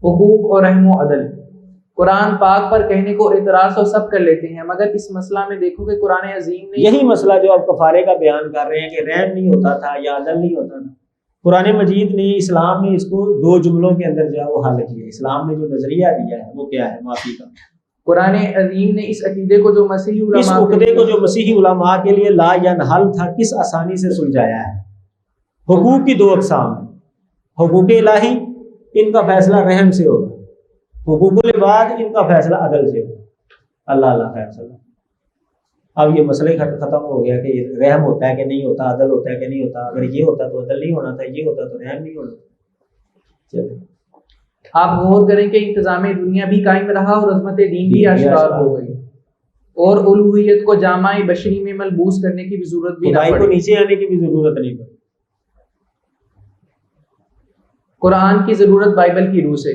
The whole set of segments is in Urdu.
حقوق اور رحم و عدل۔ قرآن پاک پر کہنے کو اعتراض تو سب کر لیتے ہیں، مگر اس مسئلہ میں دیکھو کہ قرآن عظیم نے یہی مسئلہ جو آپ کفارے کا بیان کر رہے ہیں کہ رحم نہیں ہوتا تھا یا عدل نہیں ہوتا تھا، قرآن مجید نے، اسلام نے اس کو 2 جملوں کے اندر جو ہے وہ حل کیا۔ اسلام نے جو نظریہ دیا ہے وہ کیا ہے؟ معافی کا۔ قرآن عظیم نے اس عقیدے کو جو مسیحی اس عقیدے کو جو مسیحی علماء کے لیے لا ینحل تھا، کس آسانی سے سلجھایا ہے۔ حقوق کی 2 اقسام ہیں، حقوق الہی، ان کا فیصلہ رحم سے ہوگا، حقوق العباد، ان کا فیصلہ عدل سے ہوگا، اللہ فیصلہ۔ اب یہ مسئلہ ختم ہو گیا کہ رحم ہوتا ہے کہ نہیں ہوتا، عدل ہوتا ہے کہ نہیں ہوتا، اگر یہ ہوتا تو عدل نہیں ہونا تھا، یہ ہوتا تو رحم نہیں ہونا تھا۔ چلو آپ غور کریں کہ انتظام دنیا بھی قائم رہا اور عظمت دین بھی اشکار ہو گئی، اور الوہیت کو جامع بشری میں ملبوس کرنے کی بھی ضرورت بھی نہ پڑی، کو نیچے آنے کی بھی ضرورت نہیں پڑی۔ قرآن کی ضرورت بائبل کی روح سے۔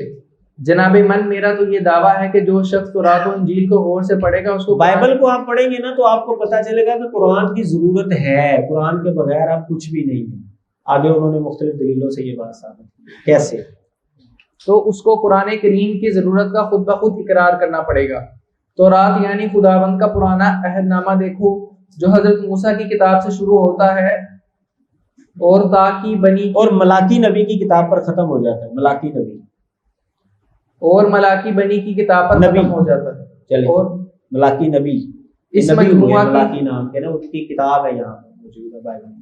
جناب من، میرا تو یہ دعویٰ ہے کہ جو شخص تورات و انجیل کو غور سے پڑھے گا، اس کو بائبل کو آپ پڑھیں گے نا تو آپ کو پتہ چلے گا کہ قرآن کی ضرورت ہے، قرآن کے بغیر آپ کچھ بھی نہیں ہے۔ آگے انہوں نے مختلف دلیلوں سے یہ بات ثابت کی۔ کیسے؟ تو اس کو قرآن کریم کی ضرورت کا خود بخود اقرار کرنا پڑے گا۔ تورات یعنی خداوند کا پرانا عہد نامہ دیکھو، جو حضرت موسیٰ کی کتاب سے شروع ہوتا ہے اور تاکہ بنی اور ملاکی نبی کی کتاب پر ختم ہو جاتا ہے، ملاکی نبی اور ملاکی بنی کی کتاب پر ختم ہو جاتا ہے۔ چلے، اور ملاکی نبی، اس مجموعہ ملاکی نام کے نا ان کی کتاب ہے یہاں موجود ہے بائبل میں۔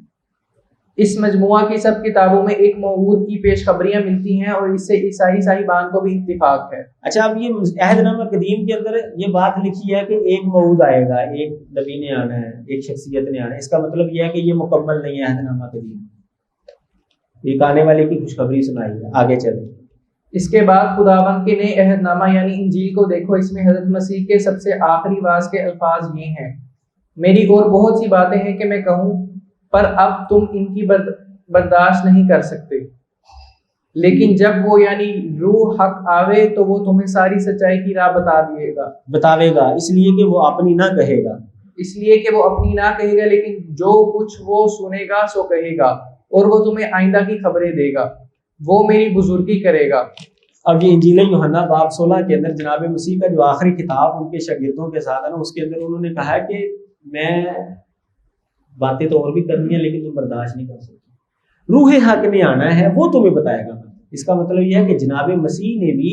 اس مجموعہ کی سب کتابوں میں ایک موعود کی پیش خبریاں ملتی ہیں، اور اس سے عیسائی صاحبان کو بھی اتفاق ہے۔ اچھا، اب یہ عہد نامہ قدیم کے اندر یہ بات لکھی ہے کہ ایک موعود آئے گا، ایک نبی نے آنا ہے، ایک شخصیت نے آنا ہے، اس کا مطلب یہ ہے کہ یہ مکمل نہیں ہے عہد نامہ قدیم، ایک آنے والے کی خوشخبری سنائی ہے۔ آگے چلیں۔ اس کے بعد خداوند کے نئے عہد نامہ یعنی انجیل کو دیکھو، اس میں حضرت مسیح کے سب سے آخری واعظ کے الفاظ یہ ہیں: میری اور بہت سی باتیں ہیں کہ میں کہوں، پر اب تم ان کی برداشت نہیں کر سکتے، لیکن جب وہ یعنی روح حق آوے تو وہ تمہیں ساری سچائی کی راہ بتاوے گا، اس لیے کہ وہ اپنی نہ کہے گا، لیکن جو کچھ وہ سنے گا سو کہے گا، اور وہ تمہیں آئندہ کی خبریں دے گا، وہ میری بزرگی کرے گا۔ اب یہ انجیل یوحنا باب 16 کے اندر جناب مسیح کا جو آخری خطاب ان کے شاگردوں کے ساتھ ہے نا، اس کے اندر انہوں نے کہا کہ میں باتیں تو اور بھی کرنی ہیں لیکن تم برداشت نہیں کر سکتے، روح حق نے آنا ہے، وہ تمہیں بتائے گا۔ اس کا مطلب یہ ہے کہ جناب مسیح نے بھی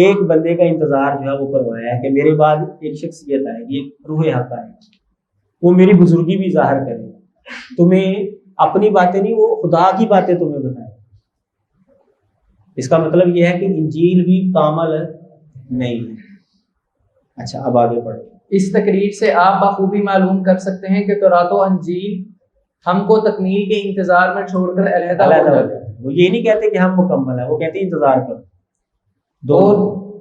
ایک بندے کا انتظار جو ہے وہ کروایا ہے کہ میرے بعد ایک شخصیت آئے گی، ایک روح حق آئے گی، وہ میری بزرگی بھی ظاہر کرے گا، تمہیں اپنی باتیں نہیں، وہ خدا کی باتیں تمہیں بتائے گا۔ اس کا مطلب یہ ہے کہ انجیل بھی کامل نہیں ہے۔ اچھا، اب آگے پڑھیں۔ اس تقریر سے آپ بخوبی معلوم کر سکتے ہیں کہ تورات و انجیل ہم کو تکمیل کے انتظار میں چھوڑ کر علیحدہ ہو جاتے ہیں۔ وہ یہ نہیں کہتے کہ ہم مکمل ہیں، وہ کہتے ہیں انتظار کرو۔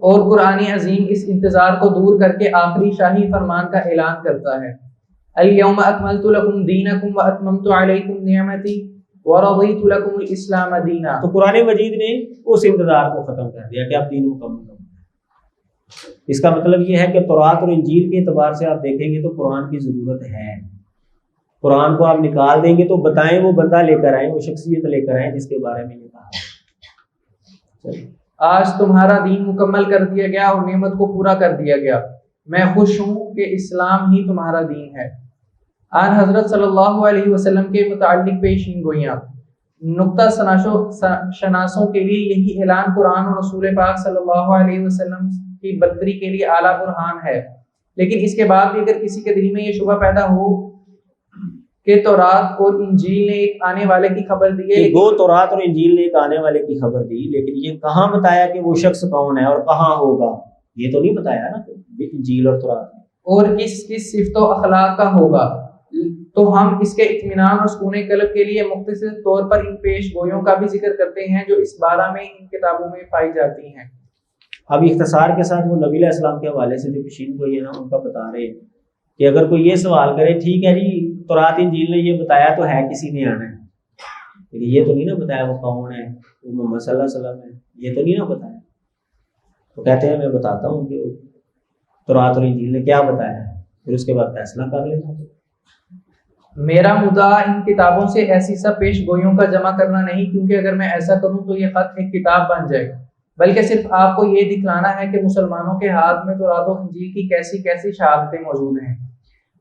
اور قرآن عظیم اس انتظار کو دور کر کے آخری شاہی فرمان کا اعلان کرتا ہے: الیوم اکملت لکم دینکم واتممت علیکم نعمتی ورضیت لکم الاسلام دینا۔ تو قرآن مجید نے اس انتظار کو ختم کر دیا کہ اب دین مکمل ہو۔ اس کا مطلب یہ ہے کہ تورات اور انجیل کے اعتبار سے آپ دیکھیں گے تو قرآن کی ضرورت ہے۔ قرآن کو آپ نکال دیں گے تو بتائیں وہ بندہ لے کر آئیں، وہ شخصیت لے کر آئیں جس کے بارے میں یہ کہا۔ آج تمہارا دین مکمل کر دیا گیا اور نعمت کو پورا کر دیا گیا، میں خوش ہوں کہ اسلام ہی تمہارا دین ہے۔ آن حضرت صلی اللہ علیہ وسلم کے متعلق پیشین گوئیاں۔ نقطہ شناسوں کے لیے یہی اعلان قرآن اور رسول پاک صلی اللہ علیہ وسلم کی برتری کے لیے اعلیٰ برہان ہے، لیکن اس کے بعد بھی اگر کسی کے دل میں یہ شبہ پیدا ہو کہ تورات اور انجیل نے ایک آنے والے کی خبر دی ہے، وہ تورات اور انجیل نے ایک آنے والے کی خبر دی، لیکن یہ کہاں بتایا کہ وہ شخص کون ہے اور کہاں ہوگا، یہ تو نہیں بتایا نا انجیل اور تورات، اور کس صفت و اخلاق کا ہوگا، تو ہم اس کے اطمینان اور سکون قلب کے لیے مختصر طور پر ان پیش گوئیوں کا بھی ذکر کرتے ہیں جو اس بارہ میں ان کتابوں میں پائی جاتی ہیں۔ اب اختصار کے ساتھ وہ نبی علیہ السلام کے حوالے سے جو پیشین گوئی ہے نا ان کا بتا رہے ہیں کہ اگر کوئی یہ سوال کرے ٹھیک ہے جی تورات انجیل نے یہ بتایا تو ہے کسی نے آنا ہے، لیکن یہ تو نہیں نا بتایا وہ کون ہے، وہ محمد صلی اللہ علیہ وسلم ہے، یہ تو نہیں نا بتایا، تو کہتے ہیں میں بتاتا ہوں کہ تورات اور انجیل نے کیا بتایا ہے، پھر اس کے بعد فیصلہ کر لینا۔ میرا مدعا ان کتابوں سے ایسی سب پیش گوئیوں کا جمع کرنا نہیں، کیونکہ اگر میں ایسا کروں تو یہ خط ایک کتاب بن جائے گا، بلکہ صرف آپ کو یہ دکھلانا ہے کہ مسلمانوں کے ہاتھ میں تورات و انجیل کی کیسی کیسی شہادتیں موجود ہیں۔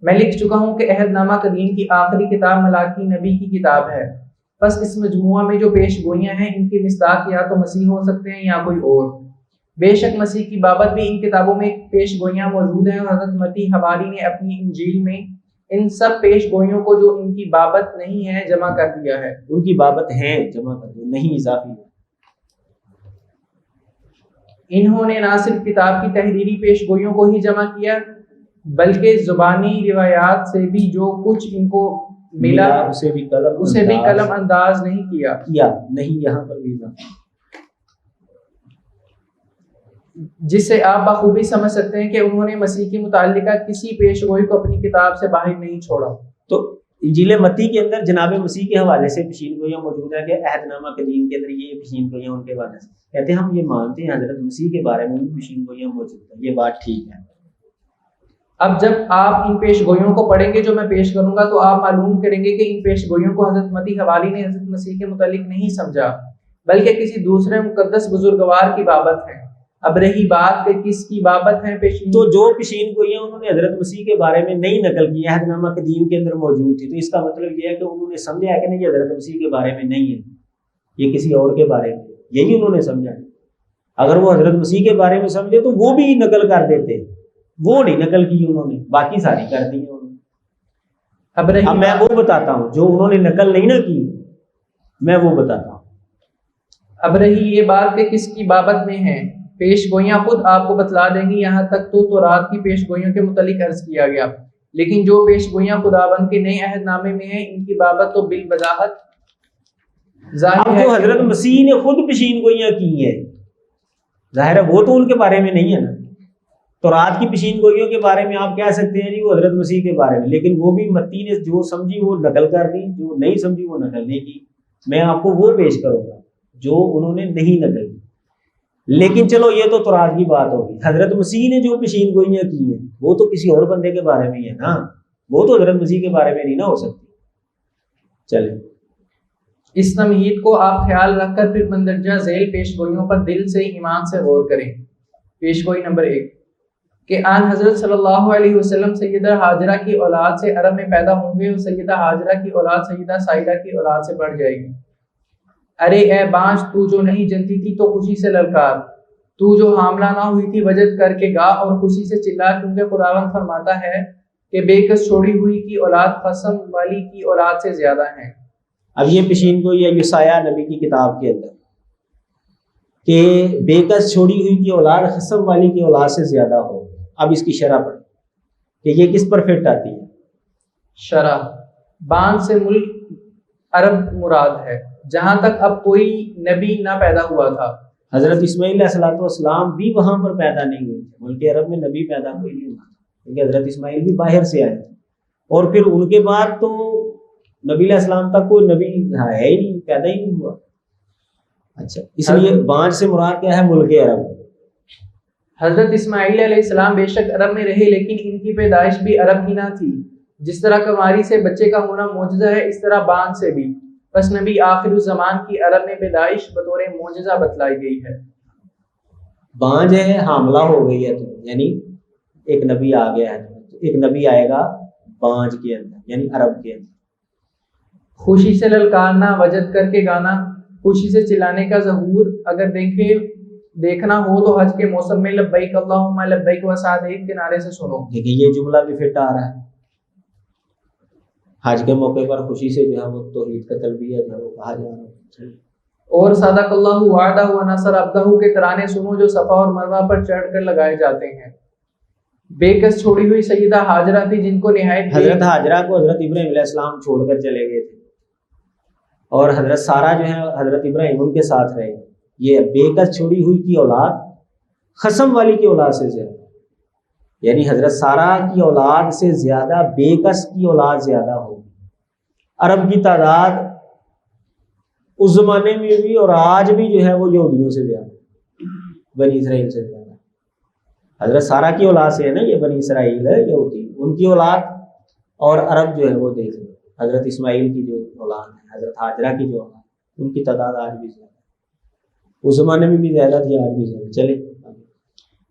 میں لکھ چکا ہوں کہ عہد نامہ قدیم کی آخری کتاب ملاکی نبی کی کتاب ہے، بس اس مجموعہ میں جو پیش گوئیاں ہیں ان کی مصداق یا تو مسیح ہو سکتے ہیں یا کوئی اور۔ بے شک مسیح کی بابت بھی ان کتابوں میں پیش گوئیاں موجود ہیں، اور حضرت متی حواری نے اپنی انجیل میں ان سب پیش گوئیوں کو جو ان کی بابت نہیں ہے جمع کر دیا ہے۔ ان کی بابت ہیں جمع کر دیا، نہیں اضافی ہے۔ انہوں نے نہ صرف کتاب کی تحریری پیش گوئیوں کو ہی جمع کیا بلکہ زبانی روایات سے بھی جو کچھ ان کو ملا اسے بھی قلم انداز نہیں کیا نہیں، یہاں پر بھی جس سے آپ بخوبی سمجھ سکتے ہیں کہ انہوں نے مسیح کی متعلقہ کسی پیش گوئی کو اپنی کتاب سے باہر نہیں چھوڑا۔ تو انجیل متی کے اندر جناب مسیح کے حوالے سے پیشین گوئیاں موجود ہیں کہ عہد نامہ قدیم کے اندر یہ پیشین گوئیاں ان کے حوالے سے کہتے ہیں ہم یہ مانتے ہیں حضرت مسیح کے بارے میں بھی پیشین گوئیاں موجود ہیں، یہ بات ٹھیک ہے۔ اب جب آپ ان پیش گوئیوں کو پڑھیں گے جو میں پیش کروں گا تو آپ معلوم کریں گے کہ ان پیش گوئیوں کو حضرت متی حوالی نے حضرت مسیح کے متعلق نہیں سمجھا بلکہ کسی دوسرے مقدس بزرگوار کی بابت ہے۔ اب رہی بات کہ کس کی بابت ہے پیشین، تو جو پیشین گوئیاں انہوں نے حضرت مسیح کے بارے میں نہیں نقل کی، عہد نامہ قدیم کے اندر موجود تھی، تو اس کا مطلب یہ ہے کہ انہوں نے سمجھا ہے کہ نہیں یہ حضرت مسیح کے بارے میں نہیں ہے، یہ کسی اور کے بارے میں، یہی انہوں نے سمجھا ہے۔ اگر وہ حضرت مسیح کے بارے میں سمجھے تو وہ بھی نقل کر دیتے، وہ نہیں نقل کی انہوں نے، باقی ساری کر دی انہوں نے۔ اب میں وہ بتاتا ہوں جو انہوں نے نقل نہیں نہ کی، میں وہ بتاتا ہوں۔ اب رہی یہ بات کہ کس کی بابت میں ہے، پیش گوئیاں خود آپ کو بتلا دیں گی، یہاں تک تو تورات کی پیش گوئیوں کے متعلق عرض کیا گیا، لیکن جو پیش گوئیاں خداوند کے نئے عہد نامے میں ہیں ان کی بابت تو بالوضاحت ظاہر ہے۔ جو حضرت مسیح نے خود پیشین گوئیاں کی ہیں ظاہر ہے وہ تو ان کے بارے میں نہیں ہے نا۔ تورات کی پیشین گوئیوں کے بارے میں آپ کہہ سکتے ہیں جی وہ حضرت مسیح کے بارے میں، لیکن وہ بھی متی نے جو سمجھی وہ نقل کر دی، جو نہیں سمجھی وہ نقل نہیں کی۔ میں آپ کو وہ پیش کروں گا جو انہوں نے نہیں نقل کی۔ لیکن چلو یہ تو تورات کی بات ہوگی، حضرت مسیح نے جو پیشین گوئیاں کی ہیں وہ تو کسی اور بندے کے بارے میں ہی ہے نا، وہ تو حضرت مسیح کے بارے میں نہیں نہ ہو سکتی۔ چلیں اس تمہید کو آپ خیال رکھ کر پھر مندرجہ ذیل پیش گوئیوں پر دل سے ایمان سے غور کریں۔ پیش گوئی نمبر 1 کہ آن حضرت صلی اللہ علیہ وسلم سیدہ ہاجرہ کی اولاد سے عرب میں پیدا ہوں گے اور سیدہ ہاجرہ کی اولاد سیدہ سائدہ کی اولاد سے بڑھ جائے گی۔ ارے اے بانج تو جو نہیں جنتی تھی تو خوشی سے للکار، تو جو حاملہ نہ ہوئی تھی وجد کر کے گا اور خوشی سے چلا، کیونکہ خداوند فرماتا ہے کہ بے کس چھوڑی ہوئی کی اولاد قسم والی کی اولاد سے زیادہ ہے۔ اب یہ پیشین گوئی ہے یسایہ نبی کی کتاب کے اندر کہ بے کس چھوڑی ہوئی کی اولاد قسم والی کی اولاد سے زیادہ ہو۔ اب اس کی شرح پڑھیں کہ یہ کس پر فٹ آتی ہے۔ شرح بانج سے ملک عرب مراد ہے جہاں تک اب کوئی نبی نہ پیدا ہوا تھا۔ حضرت اسماعیل علیہ السلام بھی وہاں پر پیدا نہیں ہوئے تھے، ملک عرب میں نبی پیدا کوئی نہیں ہوا، کیونکہ حضرت اسماعیل بھی باہر سے آئے تھے، اور پھر ان کے بعد تو نبی علیہ السلام تک کوئی نبی ہے ہی نہیں، پیدا ہی نہیں ہوا۔ اچھا، اس لیے بانج سے مراد کیا ہے؟ ملک عرب۔ حضرت اسماعیل علیہ السلام بے شک عرب میں رہے، لیکن ان کی پیدائش بھی عرب کی نہ تھی۔ جس طرح کماری سے بچے کا ہونا معجزہ ہے، اس طرح بانج سے بھی، بس نبی آخر الزمان کی عرب میں پیدائش بطور معجزہ بتلائی گئی ہے۔ بانج ہے، حاملہ ہو گئی ہے، تو یعنی ایک نبی آ گیا ہے، ایک نبی آئے گا بانج کے اندر یعنی عرب کے اندر۔ خوشی سے للکارنا، وجد کر کے گانا، خوشی سے چلانے کا ظہور اگر دیکھنا ہو تو حج کے موسم میں لبیک اللہم لبیک و سعدیک کے نعرے سے سنو۔ دیکھیں یہ جملہ بھی فٹ آ رہا ہے، حج کے موقع پر خوشی سے جو ہے وہ توحید کا تلبیہ جو ہے وہ کہا جا رہا ہے۔ اور صدق اللہ وعدہ و نصر عبدہ کے ترانے سنو جو صفا اور مروہ پر چڑھ کر لگائے جاتے ہیں۔ بے کس چھوڑی ہوئی سیدہ ہاجرہ تھی جن کو نہایت حضرت ہاجرہ کو حضرت ابراہیم علیہ السلام چھوڑ کر چلے گئے تھے، اور حضرت سارہ جو ہے حضرت ابراہیم ان کے ساتھ رہے۔ یہ بے کس چھوڑی ہوئی کی اولاد قسم والی کی اولاد سے زیادہ، یعنی حضرت سارہ کی اولاد سے زیادہ بے کس کی اولاد زیادہ ہوگی۔ عرب کی تعداد اس زمانے میں بھی اور آج بھی جو ہے وہ یہودیوں سے زیادہ، بنی اسرائیل سے زیادہ۔ حضرت سارہ کی اولاد سے ہے نا یہ بنی اسرائیل ہے، یہودی ان کی اولاد، اور عرب جو ہے وہ دیکھ لیں حضرت اسماعیل کی جو اولاد ہے، حضرت ہاجرہ کی جو اولاد، ان کی تعداد آج بھی زیادہ۔ اس زمانے میں بھی زیادہ تھی، آج بھی زیادہ. چلے.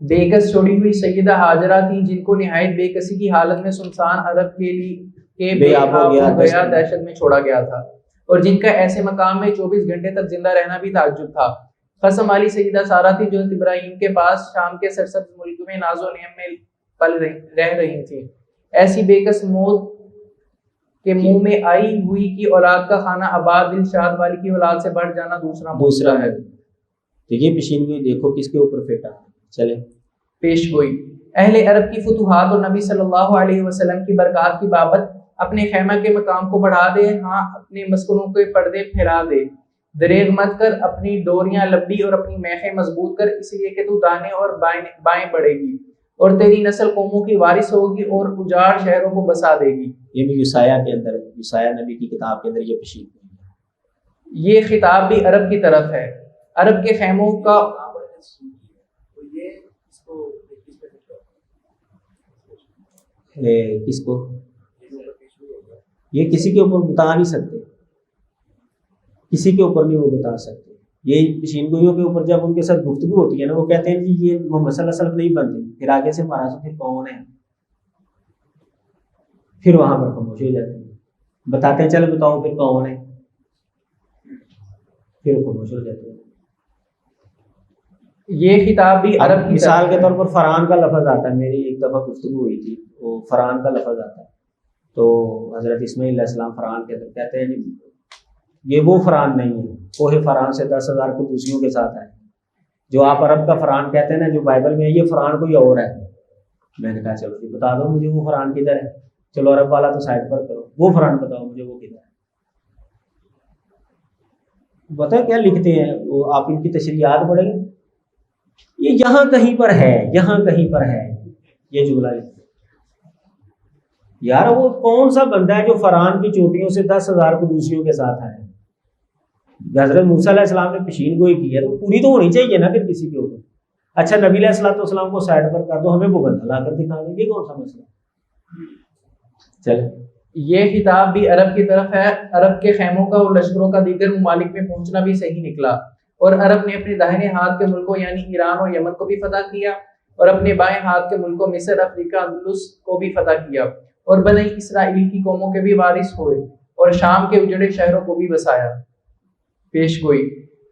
بےکس چھوڑی ہوئی سیدہ ہاجرہ تھیں جن کو نہایت بے کسی کی حالت میں سنسان عرب کے بے آب و گیا دہشت میں چھوڑا گیا تھا، اور جن کا ایسے مقام میں 24 گھنٹے تک زندہ رہنا بھی تعجب تھا. قسم والی سیدہ سارہ تھی جو ابراہیم کے پاس شام کے سرسبز ملک میں ناز و نعم میں رہ رہی تھیں. ایسی بےکس موت کے منہ میں آئی ہوئی کی اولاد کا خانہ آباد دل شاد والی کی اولاد سے بڑھ جانا دوسرا ہے. دیکھیے پیشین گوئی دیکھو کس کے اوپر پھیٹا. چلے. پیش گوئی. اہل عرب کی فتوحات اور نبی صلی اللہ علیہ وسلم کی برکات کی بابت اپنے خیمہ کے مقام کو بڑھا دے، ہاں اپنے مسکنوں کے پردے پھیلا دے. دریغ مت کر، اپنی ڈوریاں لمبی اور اپنی میخیں مضبوط کر، اس لیے کہ تو دانے اور بائیں بڑھے گی اور تیری نسل قوموں کی وارث ہوگی اور اجاڑ شہروں کو بسا دے گی. یہ بھی یسایہ کے اندر، یسایہ نبی کی کتاب کے اندر یہ پیشین گوئی. یہ خطاب بھی عرب کی طرف ہے. عرب کے خیموں کا کس کو یہ کسی کے اوپر بتا نہیں سکتے، کسی کے اوپر نہیں وہ بتا سکتے. یہ پیشین گوئیوں کے اوپر جب ان کے ساتھ گفتگو ہوتی ہے نا، وہ کہتے ہیں کہ یہ محمد صلی اللہ علیہ وسلم نہیں بنتے. پھر آگے سے مہاراج پھر کون ہے، پھر وہاں پر خاموش ہو جاتے ہیں. بتاتے ہیں چلو بتاؤ پھر کون ہے، پھر خاموش ہو جاتے ہیں. یہ خطاب بھی عرب کی مثال کے طور پر فرعون کا لفظ آتا ہے. میری ایک دفعہ گفتگو ہوئی تھی، وہ فرعون کا لفظ آتا ہے. تو حضرت اسماعیل علیہ السلام فرعون کے اندر کہتے ہیں یہ وہ فرعون نہیں ہے، کوہ فرعون سے 10,000 قدوسیوں کے ساتھ آئے. جو آپ عرب کا فرعون کہتے ہیں نا، جو بائبل میں ہے، یہ فرعون کوئی اور ہے. میں نے کہا چلو جی بتا دو مجھے وہ فرعون کدھر ہے. چلو عرب والا تو سائڈ پر کرو، وہ فرعون بتاؤ مجھے وہ کدھر ہے. بتائیں کیا لکھتے ہیں وہ، آپ ان کی تشریحات پڑھیں گے، یہ یہاں کہیں پر ہے، یہاں کہیں پر ہے، یہ جملہ لکھتے ہیں. یار وہ کون سا بندہ ہے جو فرعون کی چوٹیوں سے 10,000 قدوسیوں کے ساتھ آئے. حضرت موسیٰ علیہ السلام نے پیشین گوئی کی ہے تو پوری تو ہونی چاہیے نا پھر کسی کے اوپر. اچھا نبی علیہ السلام کو سائڈ پر کر دو، ہمیں وہ بندہ لا کر دکھا دیں، یہ کون سا مسئلہ. چلے. یہ خطاب بھی عرب کی طرف ہے. عرب کے خیموں کا اور لشکروں کا دیگر ممالک میں پہنچنا بھی صحیح نکلا، اور عرب نے اپنے داہنے ہاتھ کے ملکوں یعنی ایران اور یمن کو بھی فتح کیا، اور اپنے بائیں ہاتھ کے ملکوں مصر، افریقہ، اندلس کو بھی فتح کیا، اور بنی اسرائیل کی قوموں کے بھی وارث ہوئے، اور شام کے اجڑے شہروں کو بھی بسایا. پیش گوئی.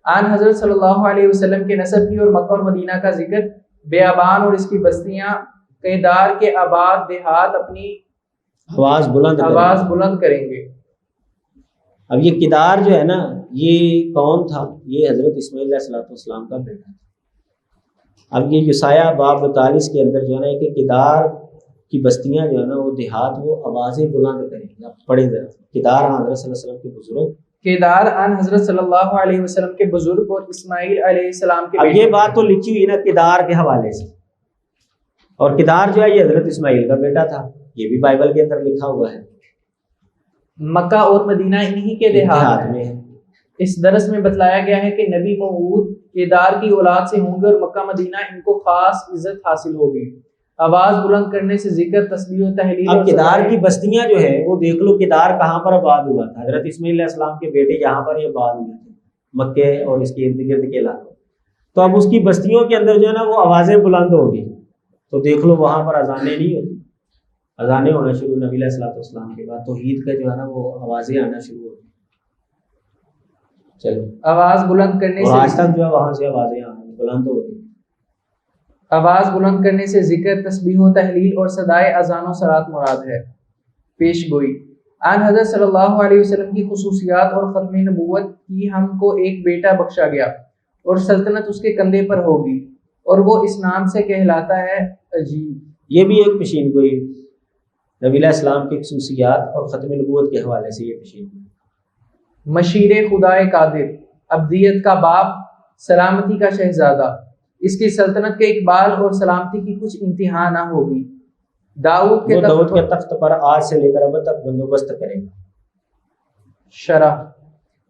آن حضرت صلی اللہ علیہ وسلم کے نسب کی اور مکہ اور مدینہ کا ذکر. بیابان اور اس کی بستیاں، کیدار کے آباد دیہات اپنی آواز بلند کریں گے. اب یہ کدار جو ہے نا، یہ کون تھا؟ یہ حضرت اسماعیل علیہ السلام کا بیٹا تھا. اب یہ یسایہ باب 42 کے اندر جو ہے نا کہ کدار کی بستیاں جو ہے نا وہ دیہات، وہ آوازیں بلند کریں گے. اب پڑھیں ذرا. کدار حضرت صلی اللہ علیہ وسلم کے بزرگ، کیدار آن حضرت صلی اللہ علیہ وسلم کے بزرگ اور اسماعیل علیہ السلام کے بیٹے. اب یہ بات تو لکھی ہوئی نا کدار کے حوالے سے، اور کدار جو ہے یہ حضرت اسماعیل کا بیٹا تھا، یہ بھی بائبل کے اندر لکھا ہوا ہے. مکہ اور مدینہ انہی کے دیہات میں ہے. اس درس میں بتلایا گیا ہے کہ نبی موعود کیدار کی اولاد سے ہوں گے، اور مکہ مدینہ ان کو خاص عزت حاصل ہوگی. آواز بلند کرنے سے ذکر، تسبیح و تحلیل. اب کدار کی بستیاں جو ہے وہ دیکھ لو، کدار کہاں پر آباد ہوا تھا. حضرت اسماعیل علیہ السلام کے بیٹے یہاں پر یہ آباد ہوئے تھے، مکے اور اس کے ارد گرد کے علاقے. تو اب اس کی بستیوں کے اندر جو ہے نا وہ آوازیں بلند ہوگی. تو دیکھ لو وہاں پر اذانیں نہیں ہوتی، اذانیں ہونا شروع نبی علیہ السلام کے بعد توحید کا جو ہے نا وہ آوازیں آنا شروع ہوتی. چلو آواز بلند کرنے سے آج تک جو ہے وہاں سے آوازیں آنا بلند ہو رہی. آواز بلند کرنے سے ذکر، تسبیح و تحلیل اور صدائے اذان و صلات مراد ہے. پیش گوئی. آن حضرت صلی اللہ علیہ وسلم کی خصوصیات اور ختم نبوت کی ہم کو ایک بیٹا بخشا گیا، اور سلطنت اس کے کندھے پر ہوگی، اور وہ اس نام سے کہلاتا ہے عجیب. یہ بھی ایک پیشین گوئی نبی علیہ السلام کی خصوصیات اور ختم نبوت کے حوالے سے. یہ پیشین گوئی مشیر خدائے قادر، ابدیت کا باپ، سلامتی کا شہزادہ، اس کی سلطنت کے اقبال اور سلامتی کی کچھ انتہا نہ ہوگی. داؤد کے تخت پر آج سے لے کر اب تک بندوبست کرے گا. شرح.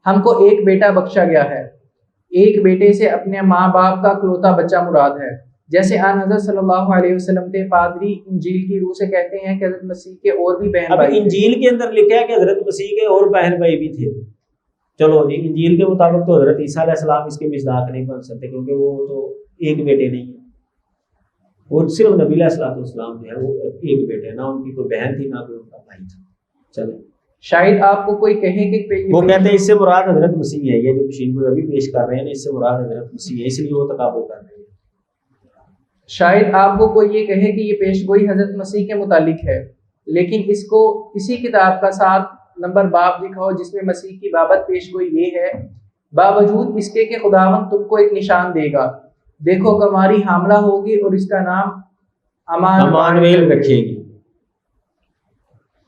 ہم کو ایک بیٹا بخشا گیا ہے. ایک بیٹے سے اپنے ماں باپ کا اکلوتا بچہ مراد ہے. جیسے آن حضرت صلی اللہ علیہ وسلم تھے، پادری انجیل کی روح سے کہتے ہیں کہ حضرت مسیح کے اور بھی بہن بھائی. انجیل کے اندر لکھا ہے کہ حضرت مسیح کے اور بہن بھائی بھی تھے. چلو جی انجیل کے مطابق تو حضرت عیسیٰ علیہ السلام اس کے مصداق نہیں بن سکتے، کیونکہ وہ تو ایک بیٹے نہیں ہیں، وہ صرف نبی علیہ السلام جو ہے وہ ایک بیٹے، نہ ان کی کوئی بہن تھی نہ کوئی ان کا بھائی تھا۔ چلے شاید آپ کو کوئی کہے کہ وہ کہتے ہیں اس سے مراد حضرت مسیح ہے، یہ جو پیشین گوئی ابھی پیش کر رہے ہیں اس سے مراد حضرت مسیح ہے، اس لیے وہ تقابل کر رہے ہیں۔ شاید آپ کو کوئی یہ کہے کہ یہ پیش گوئی حضرت مسیح کے متعلق ہے، لیکن اس کو اسی کتاب کا 7 نمبر باب دکھاؤ جس میں مسیح کی بابت پیش گوئی یہ ہے، باوجود اس کے کہ خداوند تم کو ایک نشان دے گا، دیکھو کماری حاملہ ہوگی اور اس کا نام امانویل رکھے گی۔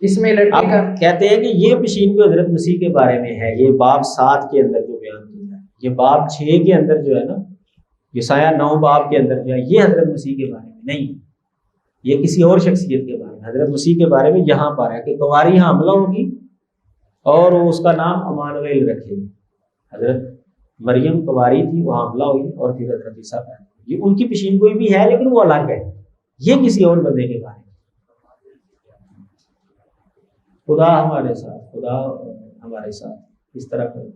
اس میں لڑکے کا کہتے ہیں کہ یہ پیشین گوئی حضرت مسیح کے بارے میں ہے، یہ باب 7 کے اندر جو بیان کیا ہے، یہ باب 6 کے اندر جو ہے نا، یسایہ 9 باب کے اندر جو ہے یہ حضرت مسیح کے بارے میں نہیں، یہ کسی اور شخصیت کے بارے میں، حضرت مسیح کے بارے میں یہاں پر ہے کہ کنواری حاملہ ہوگی اور وہ اس کا نام امانویل رکھے گی۔ حضرت مریم کنواری تھی، وہ حاملہ ہوئی اور پھر حضرت عیسیٰ پیدا ہوئے، یہ ان کی پیشین گوئی بھی ہے لیکن وہ الگ ہے، یہ کسی اور بندے کے بارے میں۔ خدا ہمارے ساتھ، خدا ہمارے ساتھ اس طرح کرے۔